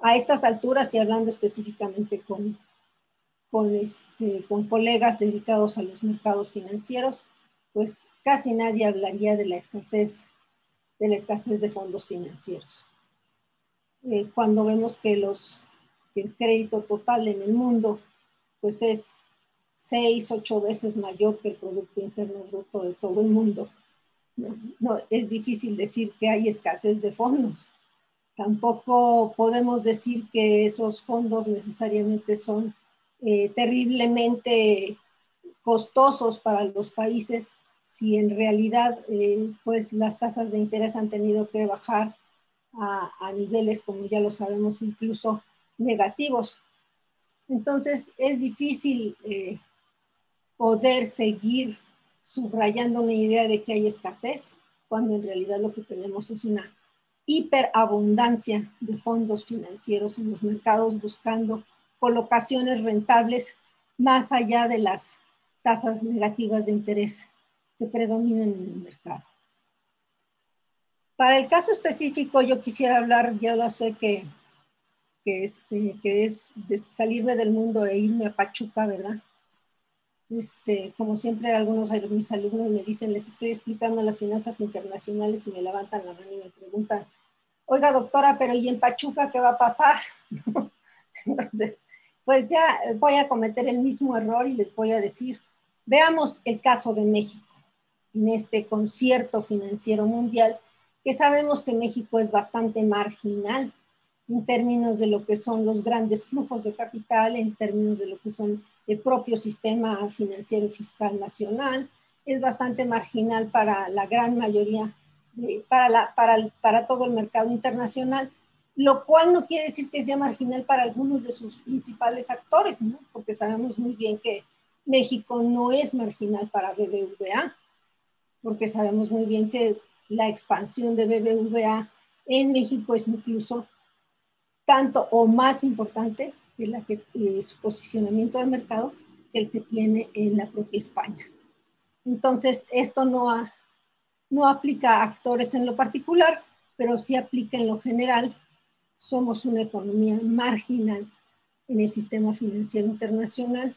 a estas alturas, y hablando específicamente con colegas dedicados a los mercados financieros, pues casi nadie hablaría de la escasez de fondos financieros. Cuando vemos que el crédito total en el mundo pues es 6, 8 veces mayor que el Producto Interno Bruto de todo el mundo. No, es difícil decir que hay escasez de fondos. Tampoco podemos decir que esos fondos necesariamente son terriblemente costosos para los países, si en realidad pues las tasas de interés han tenido que bajar a niveles, como ya lo sabemos, incluso negativos. Entonces es difícil poder seguir subrayando una idea de que hay escasez, cuando en realidad lo que tenemos es una hiperabundancia de fondos financieros en los mercados buscando colocaciones rentables más allá de las tasas negativas de interés que predominan en el mercado. Para el caso específico, yo quisiera hablar, ya lo sé que es de salirme del mundo e irme a Pachuca, ¿verdad? Como siempre, algunos de mis alumnos me dicen, les estoy explicando las finanzas internacionales y me levantan la mano y me preguntan, oiga doctora, pero ¿y en Pachuca qué va a pasar? Entonces, pues ya voy a cometer el mismo error y les voy a decir, veamos el caso de México en este concierto financiero mundial, que sabemos que México es bastante marginal en términos de lo que son los grandes flujos de capital, en términos de lo que son el propio sistema financiero y fiscal nacional, es bastante marginal para la gran mayoría, para todo el mercado internacional, lo cual no quiere decir que sea marginal para algunos de sus principales actores, ¿no? Porque sabemos muy bien que México no es marginal para BBVA, porque sabemos muy bien que la expansión de BBVA en México es incluso tanto o más importante que su posicionamiento de mercado que el que tiene en la propia España. Entonces, esto no aplica a actores en lo particular, pero sí aplica en lo general. Somos una economía marginal en el sistema financiero internacional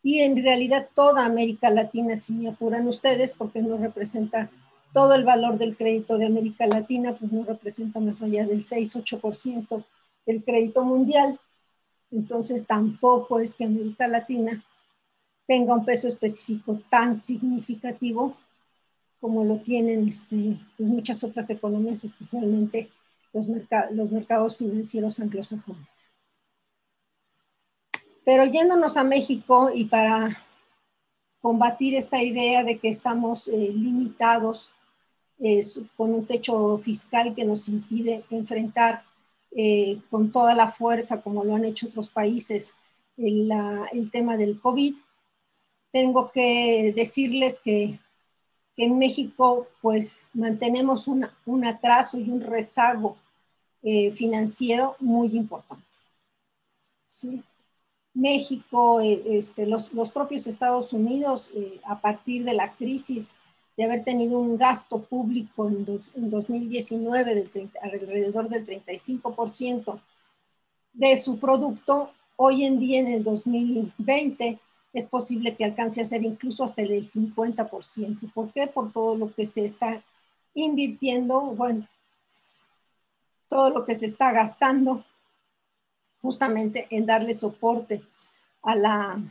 y en realidad toda América Latina, si me apuran ustedes, porque no representa todo el valor del crédito de América Latina, pues no representa más allá del 6-8% del crédito mundial. Entonces tampoco es que América Latina tenga un peso específico tan significativo como lo tienen pues muchas otras economías, especialmente los mercados financieros anglosajones. Pero yéndonos a México y para combatir esta idea de que estamos limitados con un techo fiscal que nos impide enfrentar con toda la fuerza, como lo han hecho otros países, el tema del COVID, tengo que decirles que en México pues mantenemos un atraso y un rezago financiero muy importante. ¿Sí? México, los propios Estados Unidos, a partir de la crisis, de haber tenido un gasto público en 2019 alrededor del 35% de su producto, hoy en día en el 2020 es posible que alcance a ser incluso hasta el 50%. ¿Por qué? Por todo lo que se está invirtiendo, bueno, todo lo que se está gastando justamente en darle soporte a la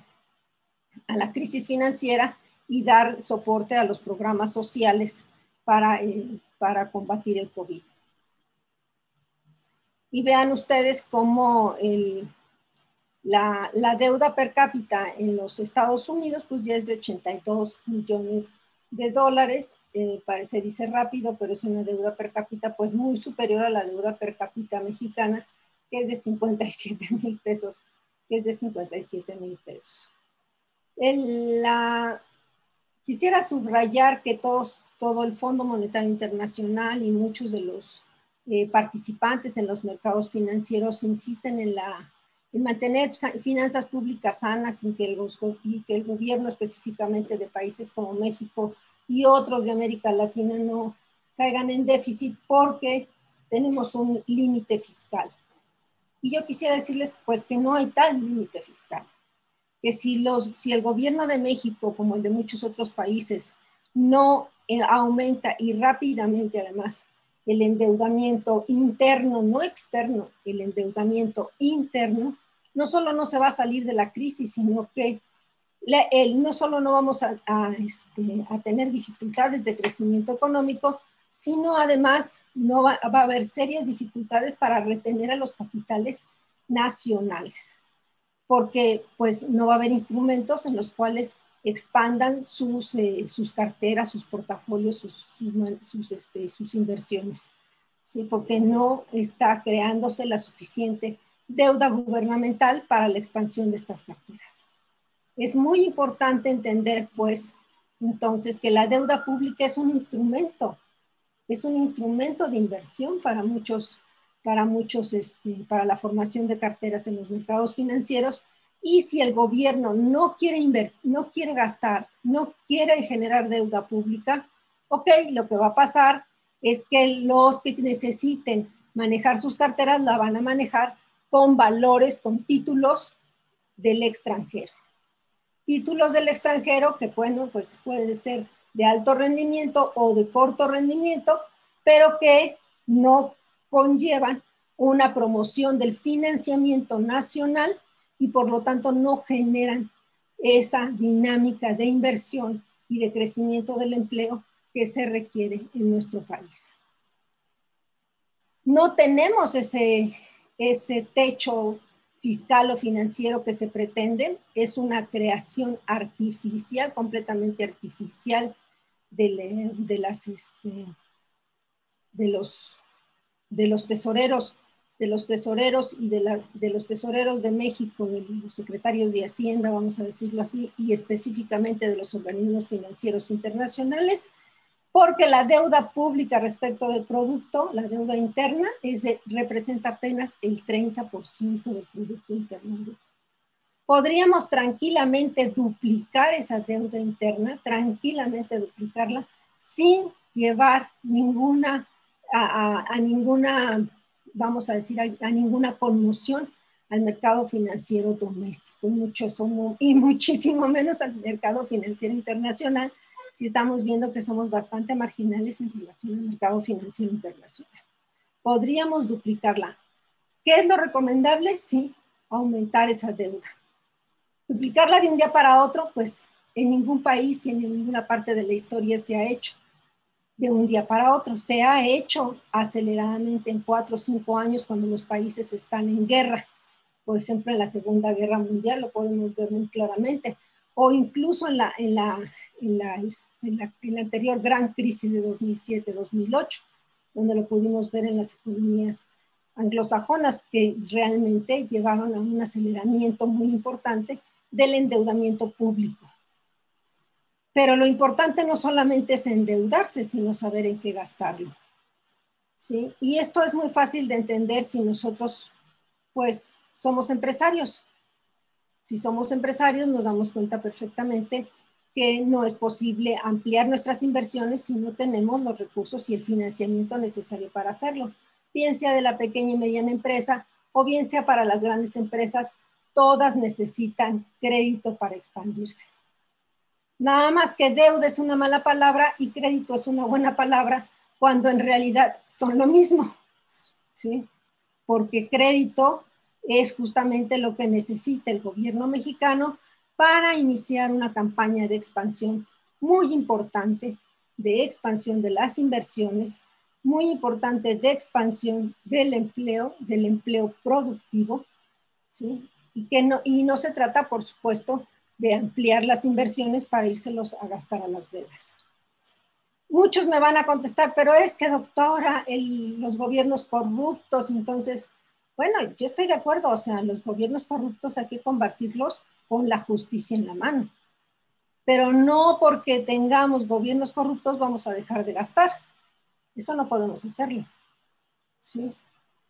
crisis financiera y dar soporte a los programas sociales para combatir el COVID. Y vean ustedes cómo la deuda per cápita en los Estados Unidos pues ya es de 82 millones de dólares. Se dice rápido, pero es una deuda per cápita pues muy superior a la deuda per cápita mexicana, que es de 57,000 pesos, Quisiera subrayar que todo el Fondo Monetario Internacional y muchos de los participantes en los mercados financieros insisten en mantener finanzas públicas sanas y que el gobierno específicamente de países como México y otros de América Latina no caigan en déficit porque tenemos un límite fiscal. Y yo quisiera decirles pues que no hay tal límite fiscal, que si el gobierno de México, como el de muchos otros países, no aumenta y rápidamente además el endeudamiento interno, no externo, el endeudamiento interno, no solo no se va a salir de la crisis, sino que no solo no vamos a tener dificultades de crecimiento económico, sino además no va a haber serias dificultades para retener a los capitales nacionales, porque pues no va a haber instrumentos en los cuales expandan sus carteras, sus portafolios, sus inversiones, ¿sí? Porque no está creándose la suficiente deuda gubernamental para la expansión de estas carteras. Es muy importante entender, pues, entonces, que la deuda pública es un instrumento de inversión para la formación de carteras en los mercados financieros. Y si el gobierno no quiere gastar, no quiere generar deuda pública, ok, lo que va a pasar es que los que necesiten manejar sus carteras la van a manejar con valores, con títulos del extranjero. Títulos del extranjero que, bueno, pues pueden ser de alto rendimiento o de corto rendimiento, pero que no conllevan una promoción del financiamiento nacional y por lo tanto no generan esa dinámica de inversión y de crecimiento del empleo que se requiere en nuestro país. No tenemos ese techo fiscal o financiero que se pretende, es una creación artificial, completamente artificial de los tesoreros y de los tesoreros de México, de los secretarios de Hacienda, vamos a decirlo así, y específicamente de los organismos financieros internacionales, porque la deuda pública respecto del producto, la deuda interna, representa apenas el 30% del Producto Interno Bruto. Podríamos tranquilamente duplicar esa deuda interna, tranquilamente duplicarla, sin llevar a ninguna, vamos a decir, a ninguna conmoción al mercado financiero doméstico y muchísimo menos al mercado financiero internacional, si estamos viendo que somos bastante marginales en relación al mercado financiero internacional. Podríamos duplicarla. ¿Qué es lo recomendable? Sí, aumentar esa deuda. Duplicarla de un día para otro, pues en ningún país y en ninguna parte de la historia se ha hecho de un día para otro. Se ha hecho aceleradamente en 4 o 5 años cuando los países están en guerra. Por ejemplo, en la Segunda Guerra Mundial lo podemos ver muy claramente. O incluso en la anterior gran crisis de 2007-2008, donde lo pudimos ver en las economías anglosajonas que realmente llevaron a un aceleramiento muy importante del endeudamiento público. Pero lo importante no solamente es endeudarse, sino saber en qué gastarlo, ¿sí? Y esto es muy fácil de entender si nosotros, pues, somos empresarios. Si somos empresarios, nos damos cuenta perfectamente que no es posible ampliar nuestras inversiones si no tenemos los recursos y el financiamiento necesario para hacerlo. Bien sea de la pequeña y mediana empresa o bien sea para las grandes empresas, todas necesitan crédito para expandirse. Nada más que deuda es una mala palabra y crédito es una buena palabra cuando en realidad son lo mismo, ¿sí? Porque crédito es justamente lo que necesita el gobierno mexicano para iniciar una campaña de expansión muy importante, de expansión de las inversiones, muy importante de expansión del empleo productivo, ¿sí? Y no se trata, por supuesto, de ampliar las inversiones para írselos a gastar a Las Vegas. Muchos me van a contestar, pero es que, doctora, los gobiernos corruptos, entonces, bueno, yo estoy de acuerdo, o sea, los gobiernos corruptos hay que combatirlos con la justicia en la mano. Pero no porque tengamos gobiernos corruptos vamos a dejar de gastar. Eso no podemos hacerlo, ¿sí?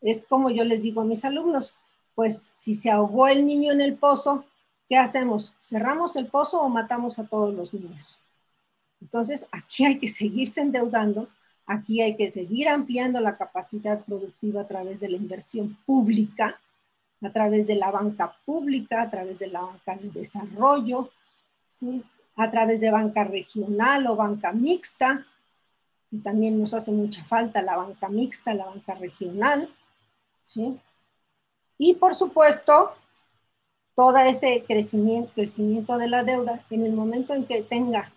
Es como yo les digo a mis alumnos, pues si se ahogó el niño en el pozo, ¿qué hacemos? ¿Cerramos el pozo o matamos a todos los niños? Entonces, aquí hay que seguirse endeudando, aquí hay que seguir ampliando la capacidad productiva a través de la inversión pública, a través de la banca pública, a través de la banca de desarrollo, ¿sí? a través de banca regional o banca mixta, y también nos hace mucha falta la banca mixta, la banca regional, ¿sí? Y por supuesto, todo ese crecimiento de la deuda, en el momento en que tenga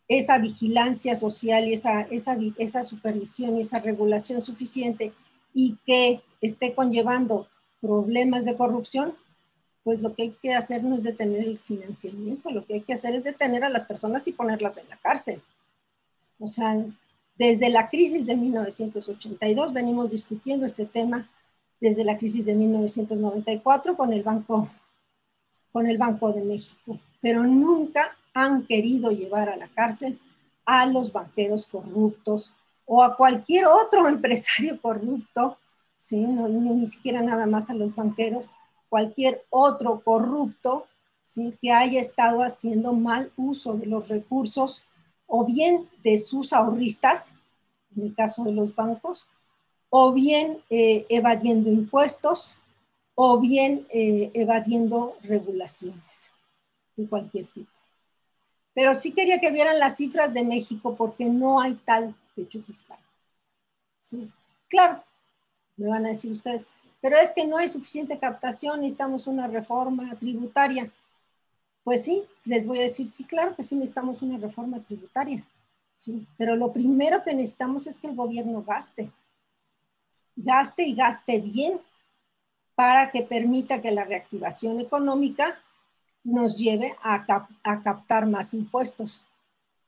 esa vigilancia social y esa supervisión y esa regulación suficiente y que esté conllevando problemas de corrupción, pues lo que hay que hacer no es detener el financiamiento, lo que hay que hacer es detener a las personas y ponerlas en la cárcel. O sea, desde la crisis de 1982 venimos discutiendo este tema, desde la crisis de 1994 con el Banco de México, pero nunca han querido llevar a la cárcel a los banqueros corruptos o a cualquier otro empresario corrupto, ¿sí? No, ni siquiera nada más a los banqueros, cualquier otro corrupto, ¿sí? Que haya estado haciendo mal uso de los recursos o bien de sus ahorristas, en el caso de los bancos, o bien evadiendo impuestos, o bien evadiendo regulaciones de cualquier tipo. Pero sí quería que vieran las cifras de México porque no hay tal techo fiscal. ¿Sí? Claro, me van a decir ustedes, pero es que no hay suficiente captación, necesitamos una reforma tributaria. Pues sí, les voy a decir, sí, claro que sí necesitamos una reforma tributaria. ¿Sí? Pero lo primero que necesitamos es que el gobierno gaste y gaste bien para que permita que la reactivación económica nos lleve a captar más impuestos.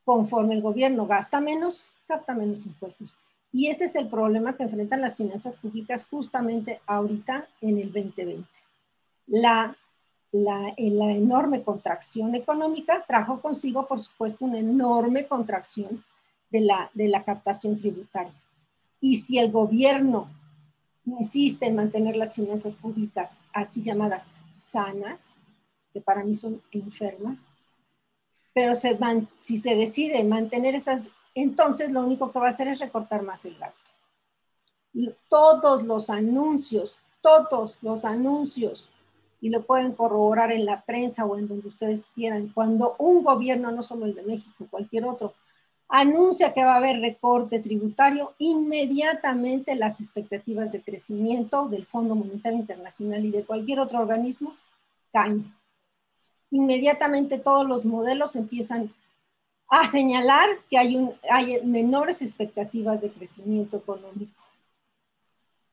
Conforme el gobierno gasta menos, capta menos impuestos. Y ese es el problema que enfrentan las finanzas públicas justamente ahorita en el 2020. La enorme contracción económica trajo consigo, por supuesto, una enorme contracción de la captación tributaria. Y si el gobierno insiste en mantener las finanzas públicas así llamadas sanas, que para mí son enfermas, pero si se decide mantener esas, entonces lo único que va a hacer es recortar más el gasto. Todos los anuncios, y lo pueden corroborar en la prensa o en donde ustedes quieran, cuando un gobierno, no solo el de México, cualquier otro, anuncia que va a haber recorte tributario, inmediatamente las expectativas de crecimiento del Fondo Monetario Internacional y de cualquier otro organismo caen. Inmediatamente todos los modelos empiezan a señalar que hay menores expectativas de crecimiento económico.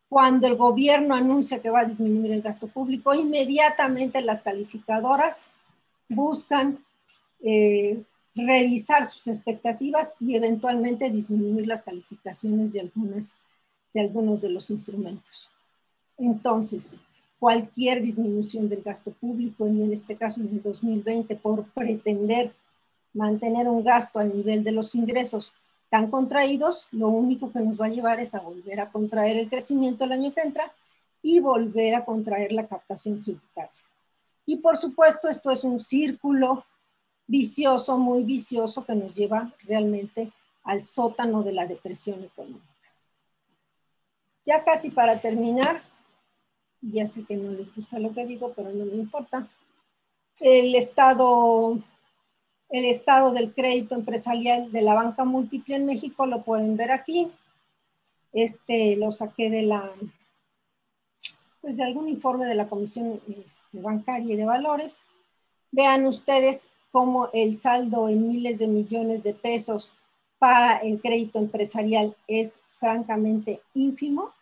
Cuando el gobierno anuncia que va a disminuir el gasto público, inmediatamente las calificadoras buscan revisar sus expectativas y eventualmente disminuir las calificaciones de algunos de los instrumentos. Entonces, cualquier disminución del gasto público, y en este caso en el 2020, por pretender mantener un gasto al nivel de los ingresos tan contraídos, lo único que nos va a llevar es a volver a contraer el crecimiento el año que entra y volver a contraer la captación tributaria. Y por supuesto, esto es un círculo vicioso, muy vicioso, que nos lleva realmente al sótano de la depresión económica. Ya casi para terminar, ya sé que no les gusta lo que digo, pero no me importa. El estado del crédito empresarial de la banca múltiple en México lo pueden ver aquí. Lo saqué de algún informe de la Comisión Bancaria y de Valores. Vean ustedes cómo el saldo en miles de millones de pesos para el crédito empresarial es francamente ínfimo.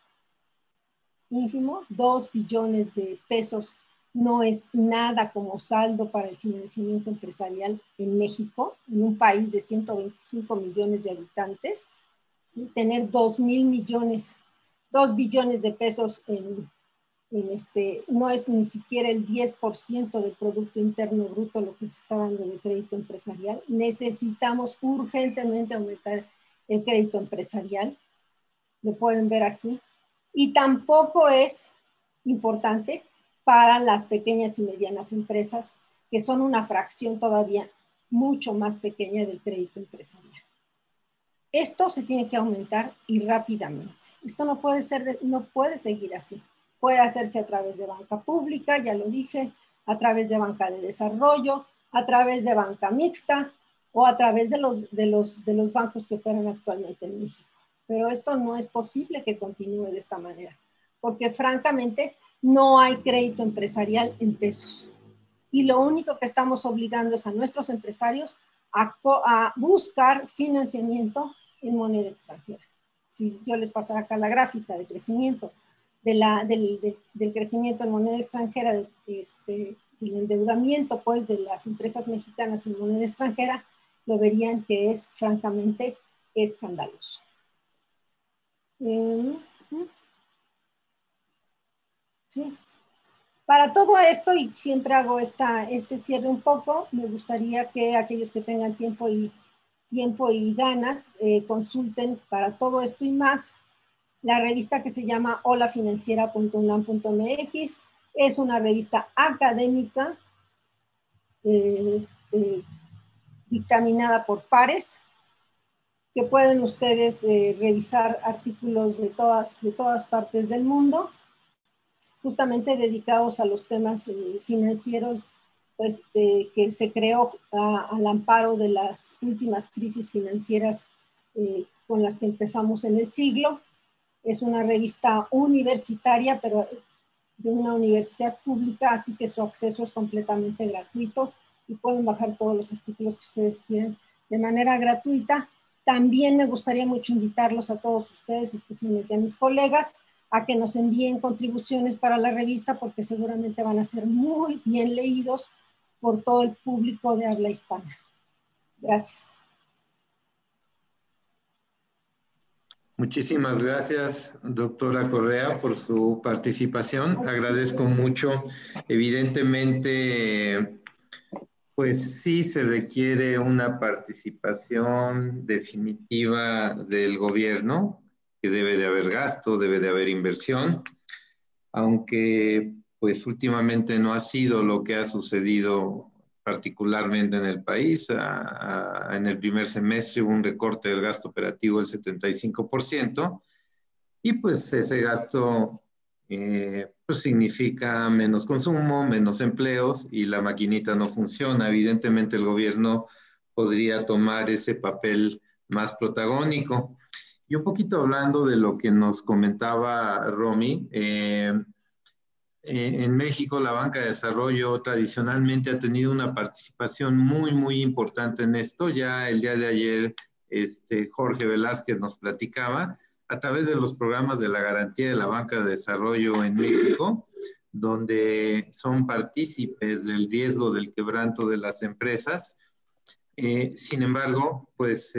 2 billones de pesos no es nada como saldo para el financiamiento empresarial en México, en un país de 125 millones de habitantes. ¿Sí? Tener 2 billones de pesos no es ni siquiera el 10% del Producto Interno Bruto lo que se está dando de crédito empresarial. Necesitamos urgentemente aumentar el crédito empresarial. Lo pueden ver aquí. Y tampoco es importante para las pequeñas y medianas empresas, que son una fracción todavía mucho más pequeña del crédito empresarial. Esto se tiene que aumentar y rápidamente. Esto no puede seguir así. Puede hacerse a través de banca pública, ya lo dije, a través de banca de desarrollo, a través de banca mixta o a través de los bancos que operan actualmente en México. Pero esto no es posible que continúe de esta manera, porque francamente no hay crédito empresarial en pesos. Y lo único que estamos obligando es a nuestros empresarios a buscar financiamiento en moneda extranjera. Si yo les pasara acá la gráfica de crecimiento, del crecimiento en moneda extranjera, del endeudamiento pues, de las empresas mexicanas en moneda extranjera, lo verían que es francamente escandaloso. Sí. Para todo esto, y siempre hago este cierre un poco, me gustaría que aquellos que tengan tiempo y ganas consulten para todo esto y más la revista que se llama holafinanciera.unam.mx. Es una revista académica dictaminada por pares, que pueden ustedes revisar artículos de todas partes del mundo, justamente dedicados a los temas financieros, pues que se creó al amparo de las últimas crisis financieras con las que empezamos en el siglo. Es una revista universitaria, pero de una universidad pública, así que su acceso es completamente gratuito y pueden bajar todos los artículos que ustedes quieran de manera gratuita. También me gustaría mucho invitarlos a todos ustedes, especialmente a mis colegas, a que nos envíen contribuciones para la revista, porque seguramente van a ser muy bien leídos por todo el público de habla hispana. Gracias. Muchísimas gracias, doctora Correa, por su participación. Agradezco mucho. Evidentemente, pues sí se requiere una participación definitiva del gobierno, que debe de haber gasto, debe de haber inversión, aunque pues últimamente no ha sido lo que ha sucedido particularmente en el país. En el primer semestre hubo un recorte del gasto operativo del 75%, y pues ese gasto pues significa menos consumo, menos empleos, y la maquinita no funciona. Evidentemente el gobierno podría tomar ese papel más protagónico. Y un poquito hablando de lo que nos comentaba Romy, en México la banca de desarrollo tradicionalmente ha tenido una participación muy importante en esto. Ya el día de ayer Jorge Velázquez nos platicaba a través de los programas de la garantía de la banca de desarrollo en México, donde son partícipes del riesgo del quebranto de las empresas. Sin embargo, pues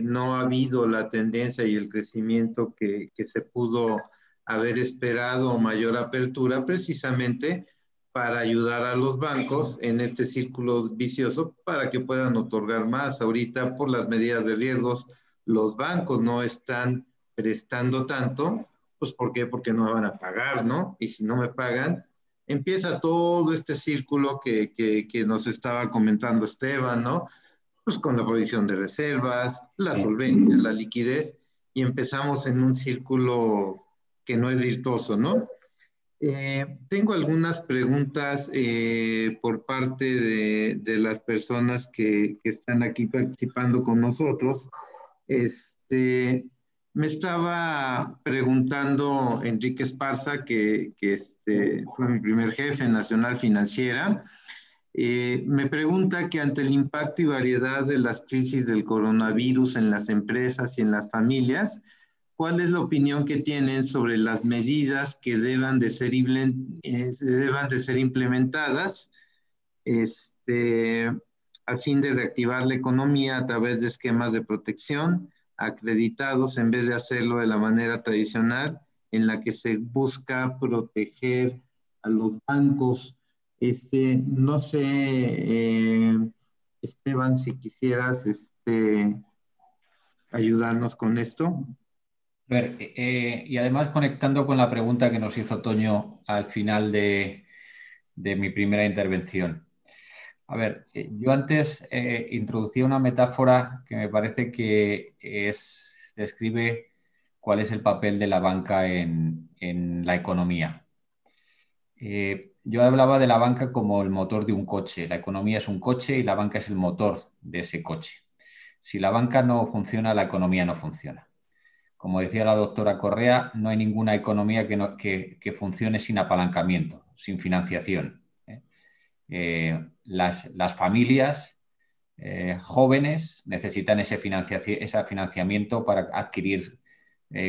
no ha habido la tendencia y el crecimiento que se pudo haber esperado, mayor apertura, precisamente para ayudar a los bancos en este círculo vicioso para que puedan otorgar más. Ahorita, por las medidas de riesgos, los bancos no están prestando tanto. Pues ¿por qué? Porque no me van a pagar, ¿no? Y si no me pagan, empieza todo este círculo que nos estaba comentando Esteban, ¿no? Pues con la provisión de reservas, la solvencia, la liquidez, y empezamos en un círculo que no es virtuoso, ¿no? Tengo algunas preguntas por parte de las personas que están aquí participando con nosotros. Me estaba preguntando Enrique Esparza, que fue mi primer jefe en Nacional Financiera. Me pregunta que ante el impacto y variedad de las crisis del coronavirus en las empresas y en las familias, ¿cuál es la opinión que tienen sobre las medidas que deban de ser implementadas a fin de reactivar la economía a través de esquemas de protección acreditados, en vez de hacerlo de la manera tradicional en la que se busca proteger a los bancos? No sé, Esteban, si quisieras ayudarnos con esto. A ver, y además conectando con la pregunta que nos hizo Toño al final de mi primera intervención. A ver, yo antes introducía una metáfora que me parece que describe cuál es el papel de la banca en la economía. yo hablaba de la banca como el motor de un coche. La economía es un coche y la banca es el motor de ese coche. Si la banca no funciona, la economía no funciona. Como decía la doctora Correa, no hay ninguna economía que funcione sin apalancamiento, sin financiación. Las familias jóvenes necesitan ese financiamiento para adquirir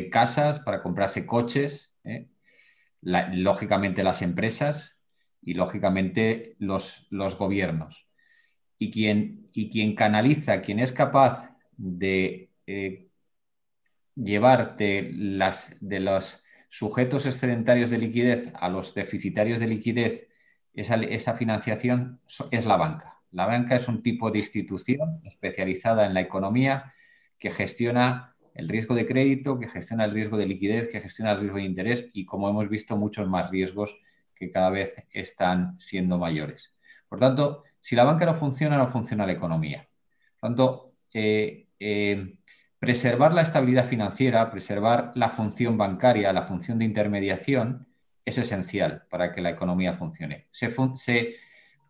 casas, para comprarse coches, lógicamente las empresas y lógicamente los gobiernos. Y quien canaliza, quien es capaz de llevarte de los sujetos excedentarios de liquidez a los deficitarios de liquidez, esa financiación es la banca. La banca es un tipo de institución especializada en la economía que gestiona el riesgo de crédito, que gestiona el riesgo de liquidez, que gestiona el riesgo de interés y, como hemos visto, muchos más riesgos que cada vez están siendo mayores. Por tanto, si la banca no funciona la economía. Por tanto, preservar la estabilidad financiera, preservar la función bancaria, la función de intermediación, es esencial para que la economía funcione.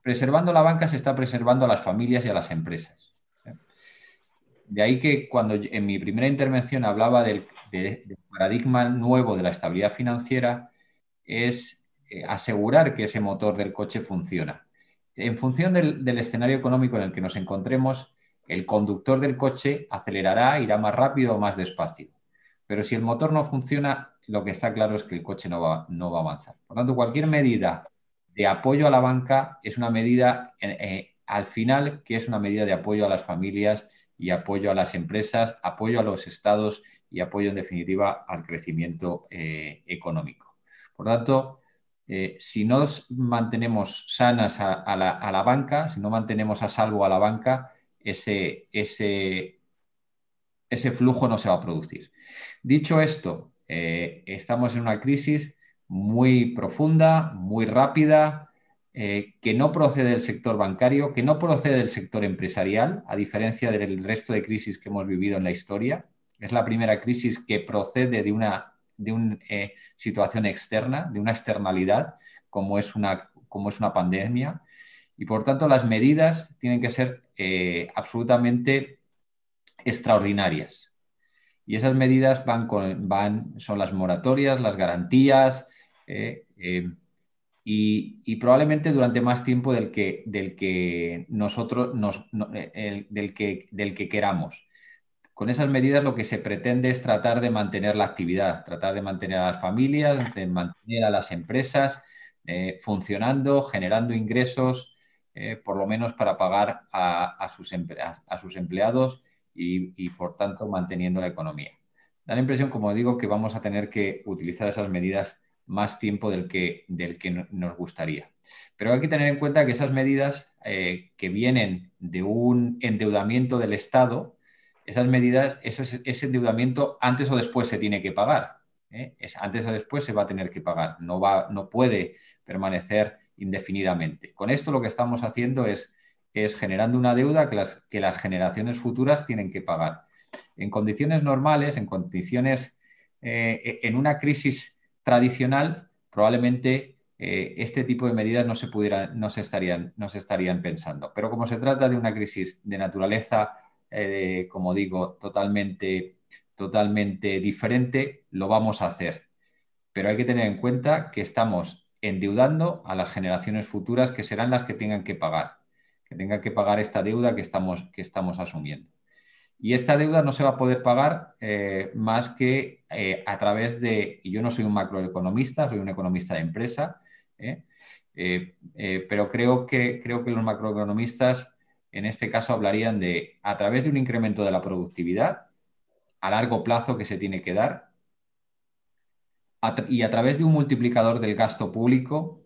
Preservando la banca se está preservando a las familias y a las empresas. De ahí que cuando en mi primera intervención hablaba del paradigma nuevo de la estabilidad financiera, es asegurar que ese motor del coche funciona. En función del escenario económico en el que nos encontremos, el conductor del coche acelerará, irá más rápido o más despacio. Pero si el motor no funciona, lo que está claro es que el coche no va a avanzar. Por tanto, cualquier medida de apoyo a la banca es una medida, al final, que es una medida de apoyo a las familias y apoyo a las empresas, apoyo a los estados y apoyo, en definitiva, al crecimiento económico. Por tanto, si no mantenemos sanas a la banca, si no mantenemos a salvo a la banca, ese flujo no se va a producir. Dicho esto, estamos en una crisis muy profunda, muy rápida, que no procede del sector bancario, que no procede del sector empresarial, a diferencia del resto de crisis que hemos vivido en la historia. Es la primera crisis que procede de una situación externa, de una externalidad, como es una pandemia. Y, por tanto, las medidas tienen que ser absolutamente extraordinarias. Y esas medidas son las moratorias, las garantías, y probablemente durante más tiempo del que queramos. Con esas medidas lo que se pretende es tratar de mantener la actividad, tratar de mantener a las familias, de mantener a las empresas funcionando, generando ingresos, por lo menos para pagar a sus empleados y, por tanto, manteniendo la economía. Da la impresión, como digo, que vamos a tener que utilizar esas medidas más tiempo del que nos gustaría. Pero hay que tener en cuenta que esas medidas que vienen de un endeudamiento del Estado, esas medidas, ese endeudamiento antes o después se tiene que pagar. Antes o después se va a tener que pagar. No puede permanecer indefinidamente. Con esto lo que estamos haciendo es generando una deuda que las generaciones futuras tienen que pagar. En condiciones normales, en una crisis tradicional, probablemente este tipo de medidas no se estarían pensando. Pero como se trata de una crisis de naturaleza, como digo, totalmente diferente, lo vamos a hacer. Pero hay que tener en cuenta que estamos endeudando a las generaciones futuras, que serán las que tengan que pagar esta deuda que estamos asumiendo. Y esta deuda no se va a poder pagar más que a través de... Y yo no soy un macroeconomista, soy un economista de empresa, pero creo que los macroeconomistas en este caso hablarían de a través de un incremento de la productividad a largo plazo que se tiene que dar y a través de un multiplicador del gasto público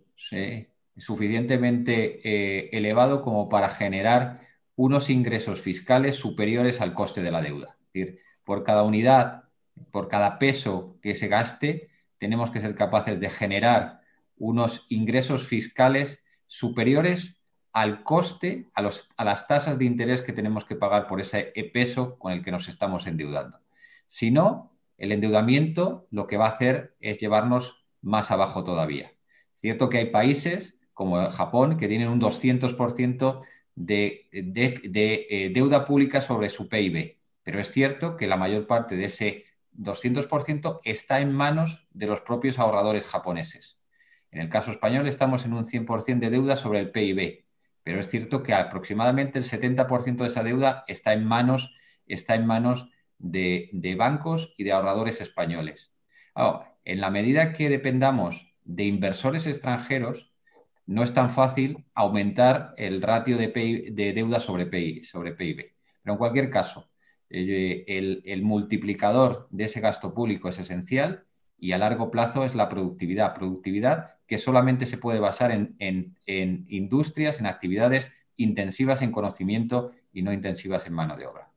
suficientemente elevado como para generar unos ingresos fiscales superiores al coste de la deuda. Es decir, por cada unidad, por cada peso que se gaste, tenemos que ser capaces de generar unos ingresos fiscales superiores al coste, a las tasas de interés que tenemos que pagar por ese peso con el que nos estamos endeudando. Si no, el endeudamiento lo que va a hacer es llevarnos más abajo todavía. Es cierto que hay países como Japón que tienen un 200% de deuda pública sobre su PIB, pero es cierto que la mayor parte de ese 200% está en manos de los propios ahorradores japoneses. En el caso español estamos en un 100% de deuda sobre el PIB, pero es cierto que aproximadamente el 70% de esa deuda está en manos de bancos y de ahorradores españoles. Ahora, en la medida que dependamos de inversores extranjeros, no es tan fácil aumentar el ratio de deuda sobre PIB. Pero en cualquier caso, el multiplicador de ese gasto público es esencial y a largo plazo es la productividad. Productividad que solamente se puede basar en industrias, en actividades intensivas en conocimiento y no intensivas en mano de obra.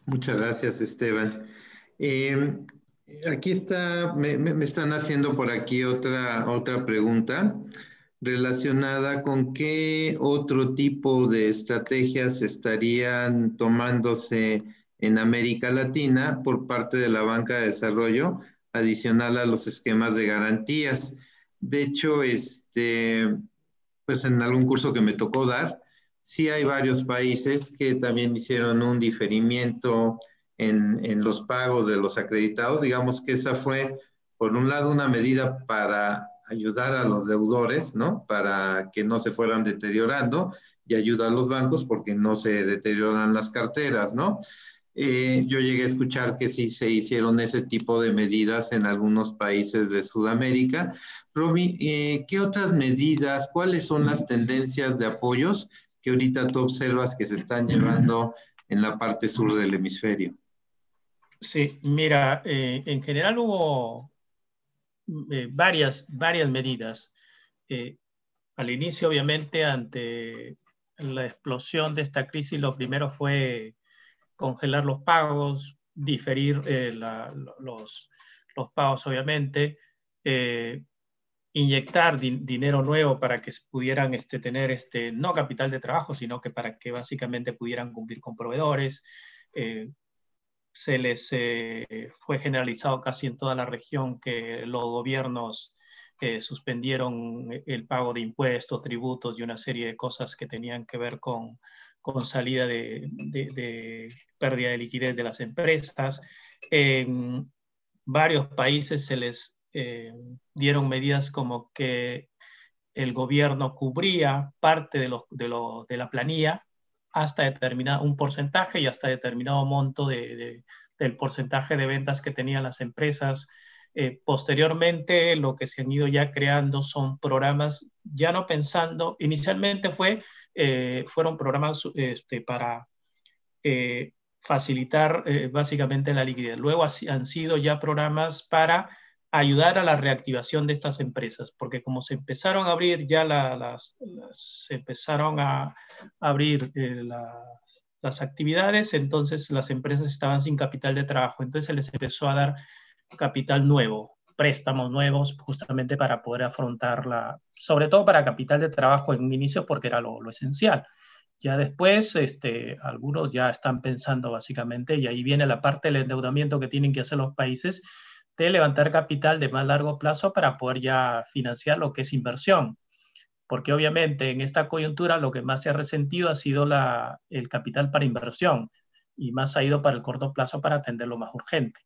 Muchas gracias, Esteban. Aquí está, me están haciendo por aquí otra pregunta relacionada con qué otro tipo de estrategias estarían tomándose en América Latina por parte de la banca de desarrollo, adicional a los esquemas de garantías. De hecho, pues en algún curso que me tocó dar, sí hay varios países que también hicieron un diferimiento en los pagos de los acreditados. Digamos que esa fue, por un lado, una medida para ayudar a los deudores, ¿no? Para que no se fueran deteriorando y ayudar a los bancos porque no se deterioran las carteras, ¿no? Yo llegué a escuchar que sí se hicieron ese tipo de medidas en algunos países de Sudamérica. Romy, ¿qué otras medidas, cuáles son las tendencias de apoyos que ahorita tú observas que se están llevando en la parte sur del hemisferio? Sí, mira, en general hubo varias medidas. Al inicio, obviamente, ante la explosión de esta crisis, lo primero fue congelar los pagos, diferir los pagos, obviamente, inyectar dinero nuevo para que pudieran tener no capital de trabajo, sino que para que básicamente pudieran cumplir con proveedores. Se les fue generalizado casi en toda la región que los gobiernos suspendieron el pago de impuestos, tributos y una serie de cosas que tenían que ver con salida de pérdida de liquidez de las empresas. En varios países se les dieron medidas como que el gobierno cubría parte de la planilla hasta determinado un porcentaje y hasta determinado monto del porcentaje de ventas que tenían las empresas. Posteriormente, lo que se han ido ya creando son programas, ya no pensando, inicialmente fueron programas para facilitar básicamente la liquidez. Luego han sido ya programas para ayudar a la reactivación de estas empresas, porque como se empezaron a abrir ya se empezaron a abrir las actividades, entonces las empresas estaban sin capital de trabajo, entonces se les empezó a dar capital nuevo, préstamos nuevos, justamente para poder afrontar sobre todo para capital de trabajo en un inicio, porque era lo esencial. Ya después, algunos ya están pensando básicamente, y ahí viene la parte del endeudamiento que tienen que hacer los países, de levantar capital de más largo plazo para poder ya financiar lo que es inversión. Porque obviamente en esta coyuntura lo que más se ha resentido ha sido el capital para inversión y más ha ido para el corto plazo para atender lo más urgente.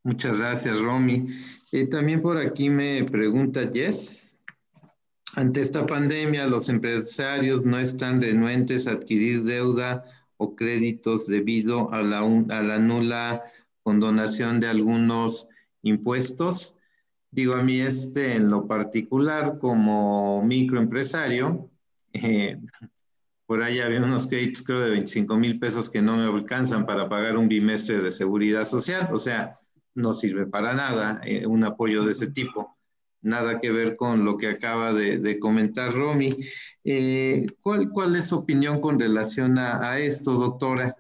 Muchas gracias, Romy. También por aquí me pregunta Jess. Ante esta pandemia, los empresarios no están renuentes a adquirir deuda o créditos debido a la nula condonación de algunos impuestos. Digo, a mí en lo particular, como microempresario, por ahí había unos créditos, creo, de 25,000 pesos que no me alcanzan para pagar un bimestre de seguridad social. O sea, no sirve para nada un apoyo de ese tipo. Nada que ver con lo que acaba de comentar Romy. ¿Cuál es su opinión con relación a esto, doctora?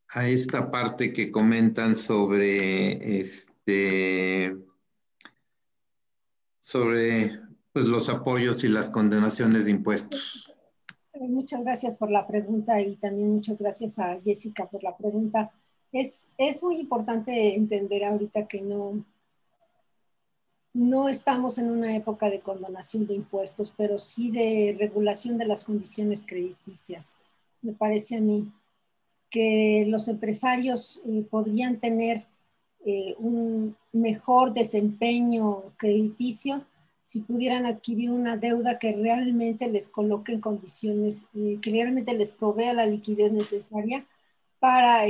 A esta parte que comentan sobre pues los apoyos y las condonaciones de impuestos. Muchas gracias por la pregunta y también muchas gracias a Jessica por la pregunta. Es muy importante entender ahorita que no estamos en una época de condonación de impuestos, pero sí de regulación de las condiciones crediticias. Me parece a mí que los empresarios podrían tener un mejor desempeño crediticio si pudieran adquirir una deuda que realmente les coloque en condiciones, que realmente les provea la liquidez necesaria para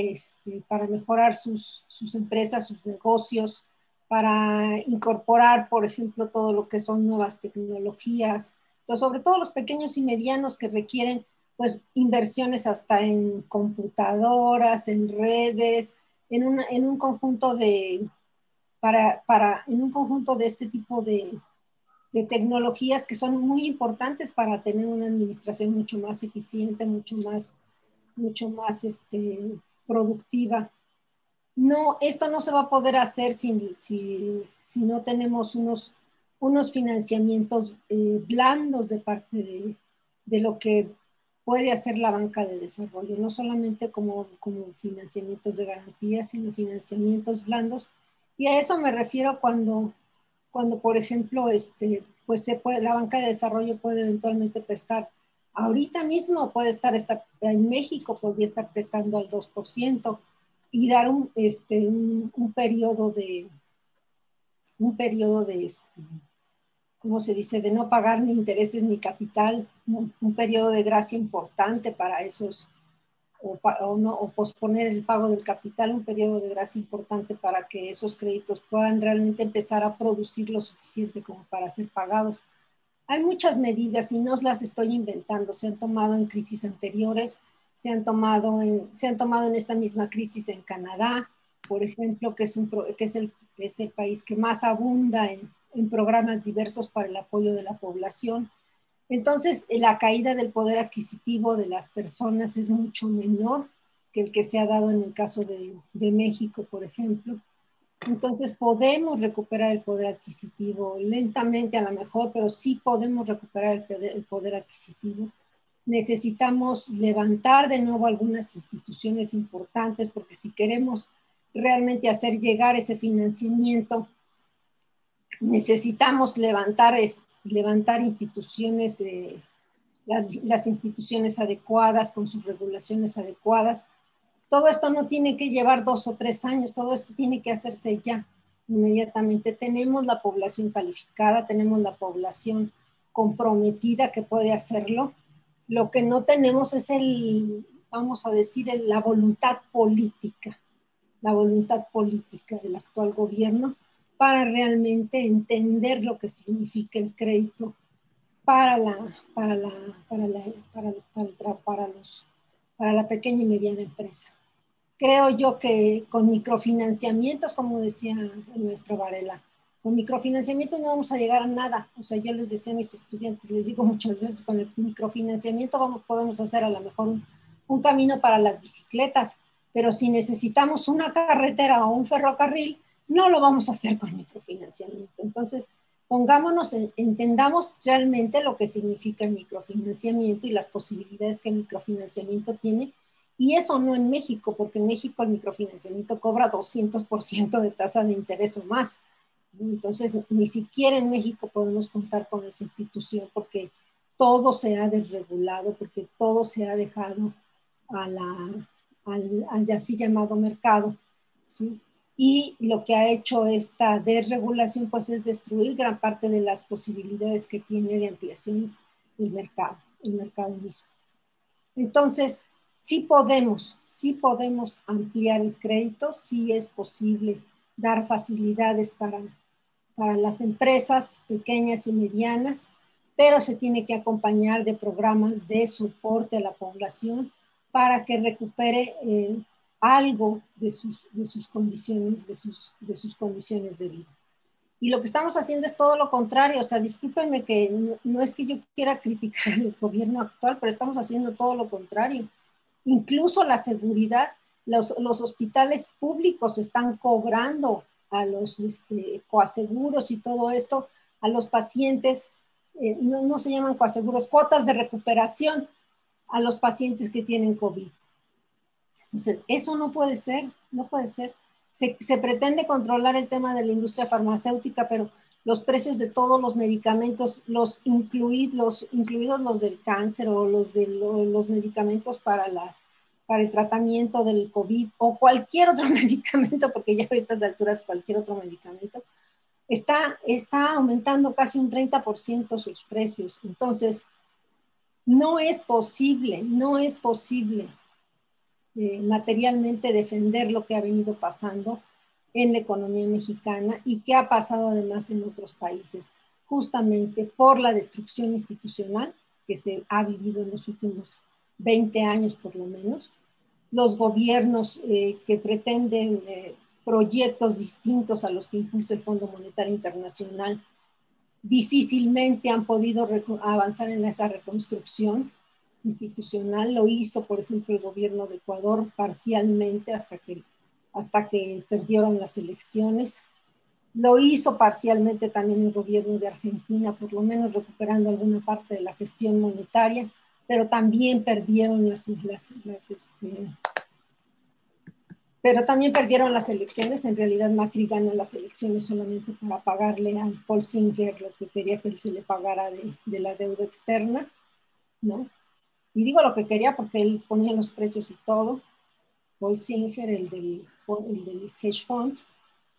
mejorar sus empresas, sus negocios, para incorporar, por ejemplo, todo lo que son nuevas tecnologías, pero sobre todo los pequeños y medianos que requieren pues inversiones hasta en computadoras, en redes, en un conjunto de, en un conjunto de este tipo de tecnologías que son muy importantes para tener una administración mucho más eficiente, mucho más productiva. No, esto no se va a poder hacer si no tenemos unos financiamientos blandos de parte de lo que puede hacer la banca de desarrollo, no solamente como financiamientos de garantía, sino financiamientos blandos. Y a eso me refiero cuando por ejemplo, pues la banca de desarrollo puede eventualmente prestar. Ahorita mismo puede estar en México, podría estar prestando al 2% y dar un periodo de, ¿cómo se dice?, de no pagar ni intereses ni capital, un periodo de gracia importante para esos, o posponer el pago del capital, un periodo de gracia importante para que esos créditos puedan realmente empezar a producir lo suficiente como para ser pagados. Hay muchas medidas y no las estoy inventando, se han tomado en crisis anteriores, se han tomado en esta misma crisis en Canadá, por ejemplo, que es el país que más abunda en programas diversos para el apoyo de la población. Entonces, la caída del poder adquisitivo de las personas es mucho menor que el que se ha dado en el caso de México, por ejemplo. Entonces, podemos recuperar el poder adquisitivo lentamente a lo mejor, pero sí podemos recuperar el poder adquisitivo. Necesitamos levantar de nuevo algunas instituciones importantes, porque si queremos realmente hacer llegar ese financiamiento, necesitamos levantar instituciones, las instituciones adecuadas, con sus regulaciones adecuadas. Todo esto no tiene que llevar 2 o 3 años, todo esto tiene que hacerse ya, inmediatamente. Tenemos la población calificada, tenemos la población comprometida que puede hacerlo. Lo que no tenemos es vamos a decir, la voluntad política del actual gobierno para realmente entender lo que significa el crédito para la pequeña y mediana empresa. Creo yo que con microfinanciamientos, como decía el maestro Varela, con microfinanciamientos no vamos a llegar a nada. O sea, yo les decía a mis estudiantes, les digo muchas veces, con el microfinanciamiento podemos hacer a lo mejor un camino para las bicicletas, pero si necesitamos una carretera o un ferrocarril, no lo vamos a hacer con microfinanciamiento. Entonces, entendamos realmente lo que significa el microfinanciamiento y las posibilidades que el microfinanciamiento tiene. Y eso no en México, porque en México el microfinanciamiento cobra 200% de tasa de interés o más. Entonces, ni siquiera en México podemos contar con esa institución porque todo se ha desregulado, porque todo se ha dejado al así llamado mercado, ¿sí? Y lo que ha hecho esta desregulación pues es destruir gran parte de las posibilidades que tiene de ampliación del mercado, el mercado mismo. Entonces, sí podemos ampliar el crédito, sí es posible dar facilidades para las empresas pequeñas y medianas, pero se tiene que acompañar de programas de soporte a la población para que recupere algo de sus condiciones de vida. Y lo que estamos haciendo es todo lo contrario. O sea, discúlpenme que no es que yo quiera criticar el gobierno actual, pero estamos haciendo todo lo contrario. Incluso la seguridad, los hospitales públicos están cobrando a los coaseguros y todo esto a los pacientes no se llaman coaseguros, cuotas de recuperación a los pacientes que tienen COVID. Entonces, eso no puede ser, no puede ser. Se pretende controlar el tema de la industria farmacéutica, pero los precios de todos los medicamentos, incluidos los del cáncer o los medicamentos para el tratamiento del COVID o cualquier otro medicamento, porque ya a estas alturas cualquier otro medicamento, está aumentando casi un 30% sus precios. Entonces, no es posible materialmente defender lo que ha venido pasando en la economía mexicana y que ha pasado además en otros países, justamente por la destrucción institucional que se ha vivido en los últimos 20 años por lo menos. Los gobiernos que pretenden proyectos distintos a los que impulsa el Fondo Monetario Internacional difícilmente han podido avanzar en esa reconstrucción institucional. Lo hizo, por ejemplo, el gobierno de Ecuador parcialmente hasta que perdieron las elecciones. Lo hizo parcialmente también el gobierno de Argentina, por lo menos recuperando alguna parte de la gestión monetaria, pero también perdieron las elecciones. En realidad Macri gana las elecciones solamente para pagarle a Paul Singer lo que quería que él se le pagara de la deuda externa, ¿no? Y digo lo que quería porque él ponía los precios y todo. Paul Singer, el del hedge funds.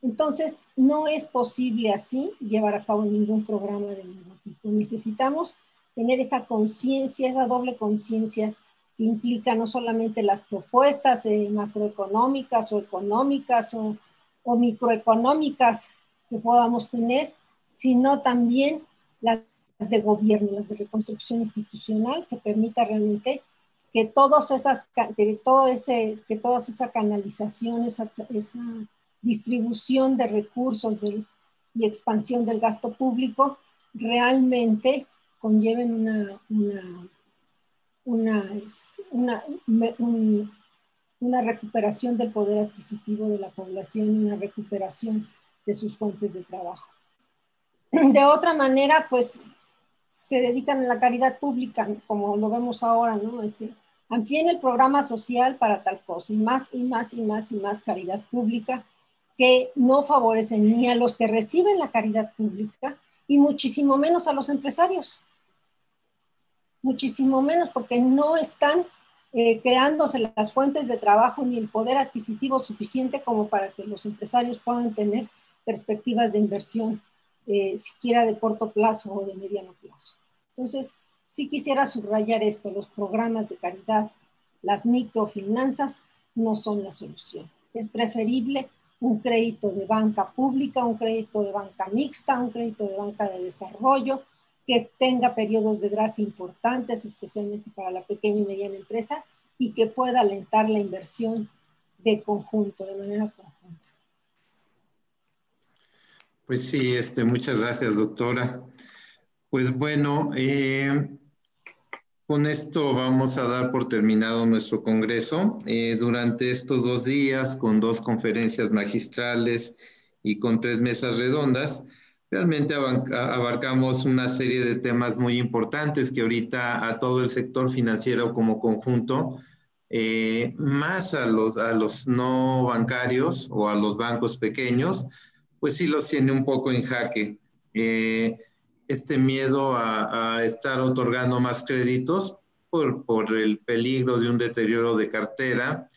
Entonces, no es posible así llevar a cabo ningún programa de ningún tipo. Necesitamos tener esa conciencia, esa doble conciencia que implica no solamente las propuestas macroeconómicas o económicas o microeconómicas que podamos tener, sino también las de gobierno, las de reconstrucción institucional, que permita realmente que todas esas canalización, esa distribución de recursos y expansión del gasto público realmente conlleven una recuperación del poder adquisitivo de la población y una recuperación de sus fuentes de trabajo. De otra manera, pues, se dedican a la caridad pública, como lo vemos ahora, ¿no? Amplíen el programa social para tal cosa, y más caridad pública, que no favorecen ni a los que reciben la caridad pública, y muchísimo menos a los empresarios. Muchísimo menos, porque no están creándose las fuentes de trabajo ni el poder adquisitivo suficiente como para que los empresarios puedan tener perspectivas de inversión, siquiera de corto plazo o de mediano plazo. Entonces, sí quisiera subrayar esto: los programas de caridad, las microfinanzas no son la solución. Es preferible un crédito de banca pública, un crédito de banca mixta, un crédito de banca de desarrollo, que tenga periodos de gracia importantes, especialmente para la pequeña y mediana empresa, y que pueda alentar la inversión de conjunto, de manera conjunta. Pues sí, muchas gracias, doctora. Pues bueno, con esto vamos a dar por terminado nuestro congreso. Durante estos 2 días, con 2 conferencias magistrales y con 3 mesas redondas, realmente abarcamos una serie de temas muy importantes que ahorita a todo el sector financiero como conjunto, más a los no bancarios o a los bancos pequeños, pues sí los tiene un poco en jaque. Este miedo a estar otorgando más créditos por el peligro de un deterioro de cartera,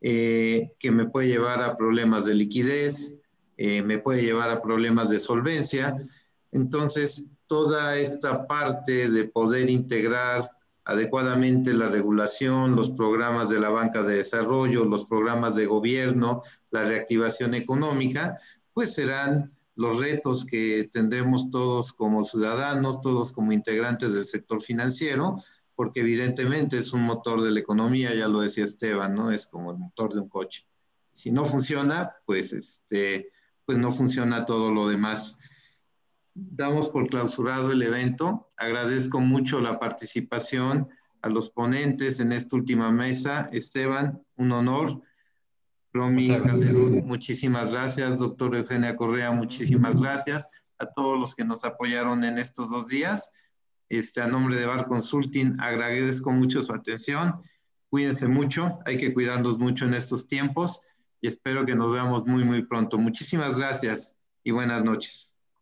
que me puede llevar a problemas de liquidez, me puede llevar a problemas de solvencia. Entonces, toda esta parte de poder integrar adecuadamente la regulación, los programas de la banca de desarrollo, los programas de gobierno, la reactivación económica, pues serán los retos que tendremos todos como ciudadanos, todos como integrantes del sector financiero, porque evidentemente es un motor de la economía, ya lo decía Esteban, ¿no? Es como el motor de un coche. Si no funciona, pues, pues no funciona todo lo demás. Damos por clausurado el evento. Agradezco mucho la participación a los ponentes en esta última mesa. Esteban, un honor. Romy Calderón, muchísimas gracias. Doctor Eugenia Correa, muchísimas gracias. A todos los que nos apoyaron en estos 2 días, a nombre de VAR Consulting, agradezco mucho su atención. Cuídense mucho, hay que cuidarnos mucho en estos tiempos y espero que nos veamos muy, muy pronto. Muchísimas gracias y buenas noches.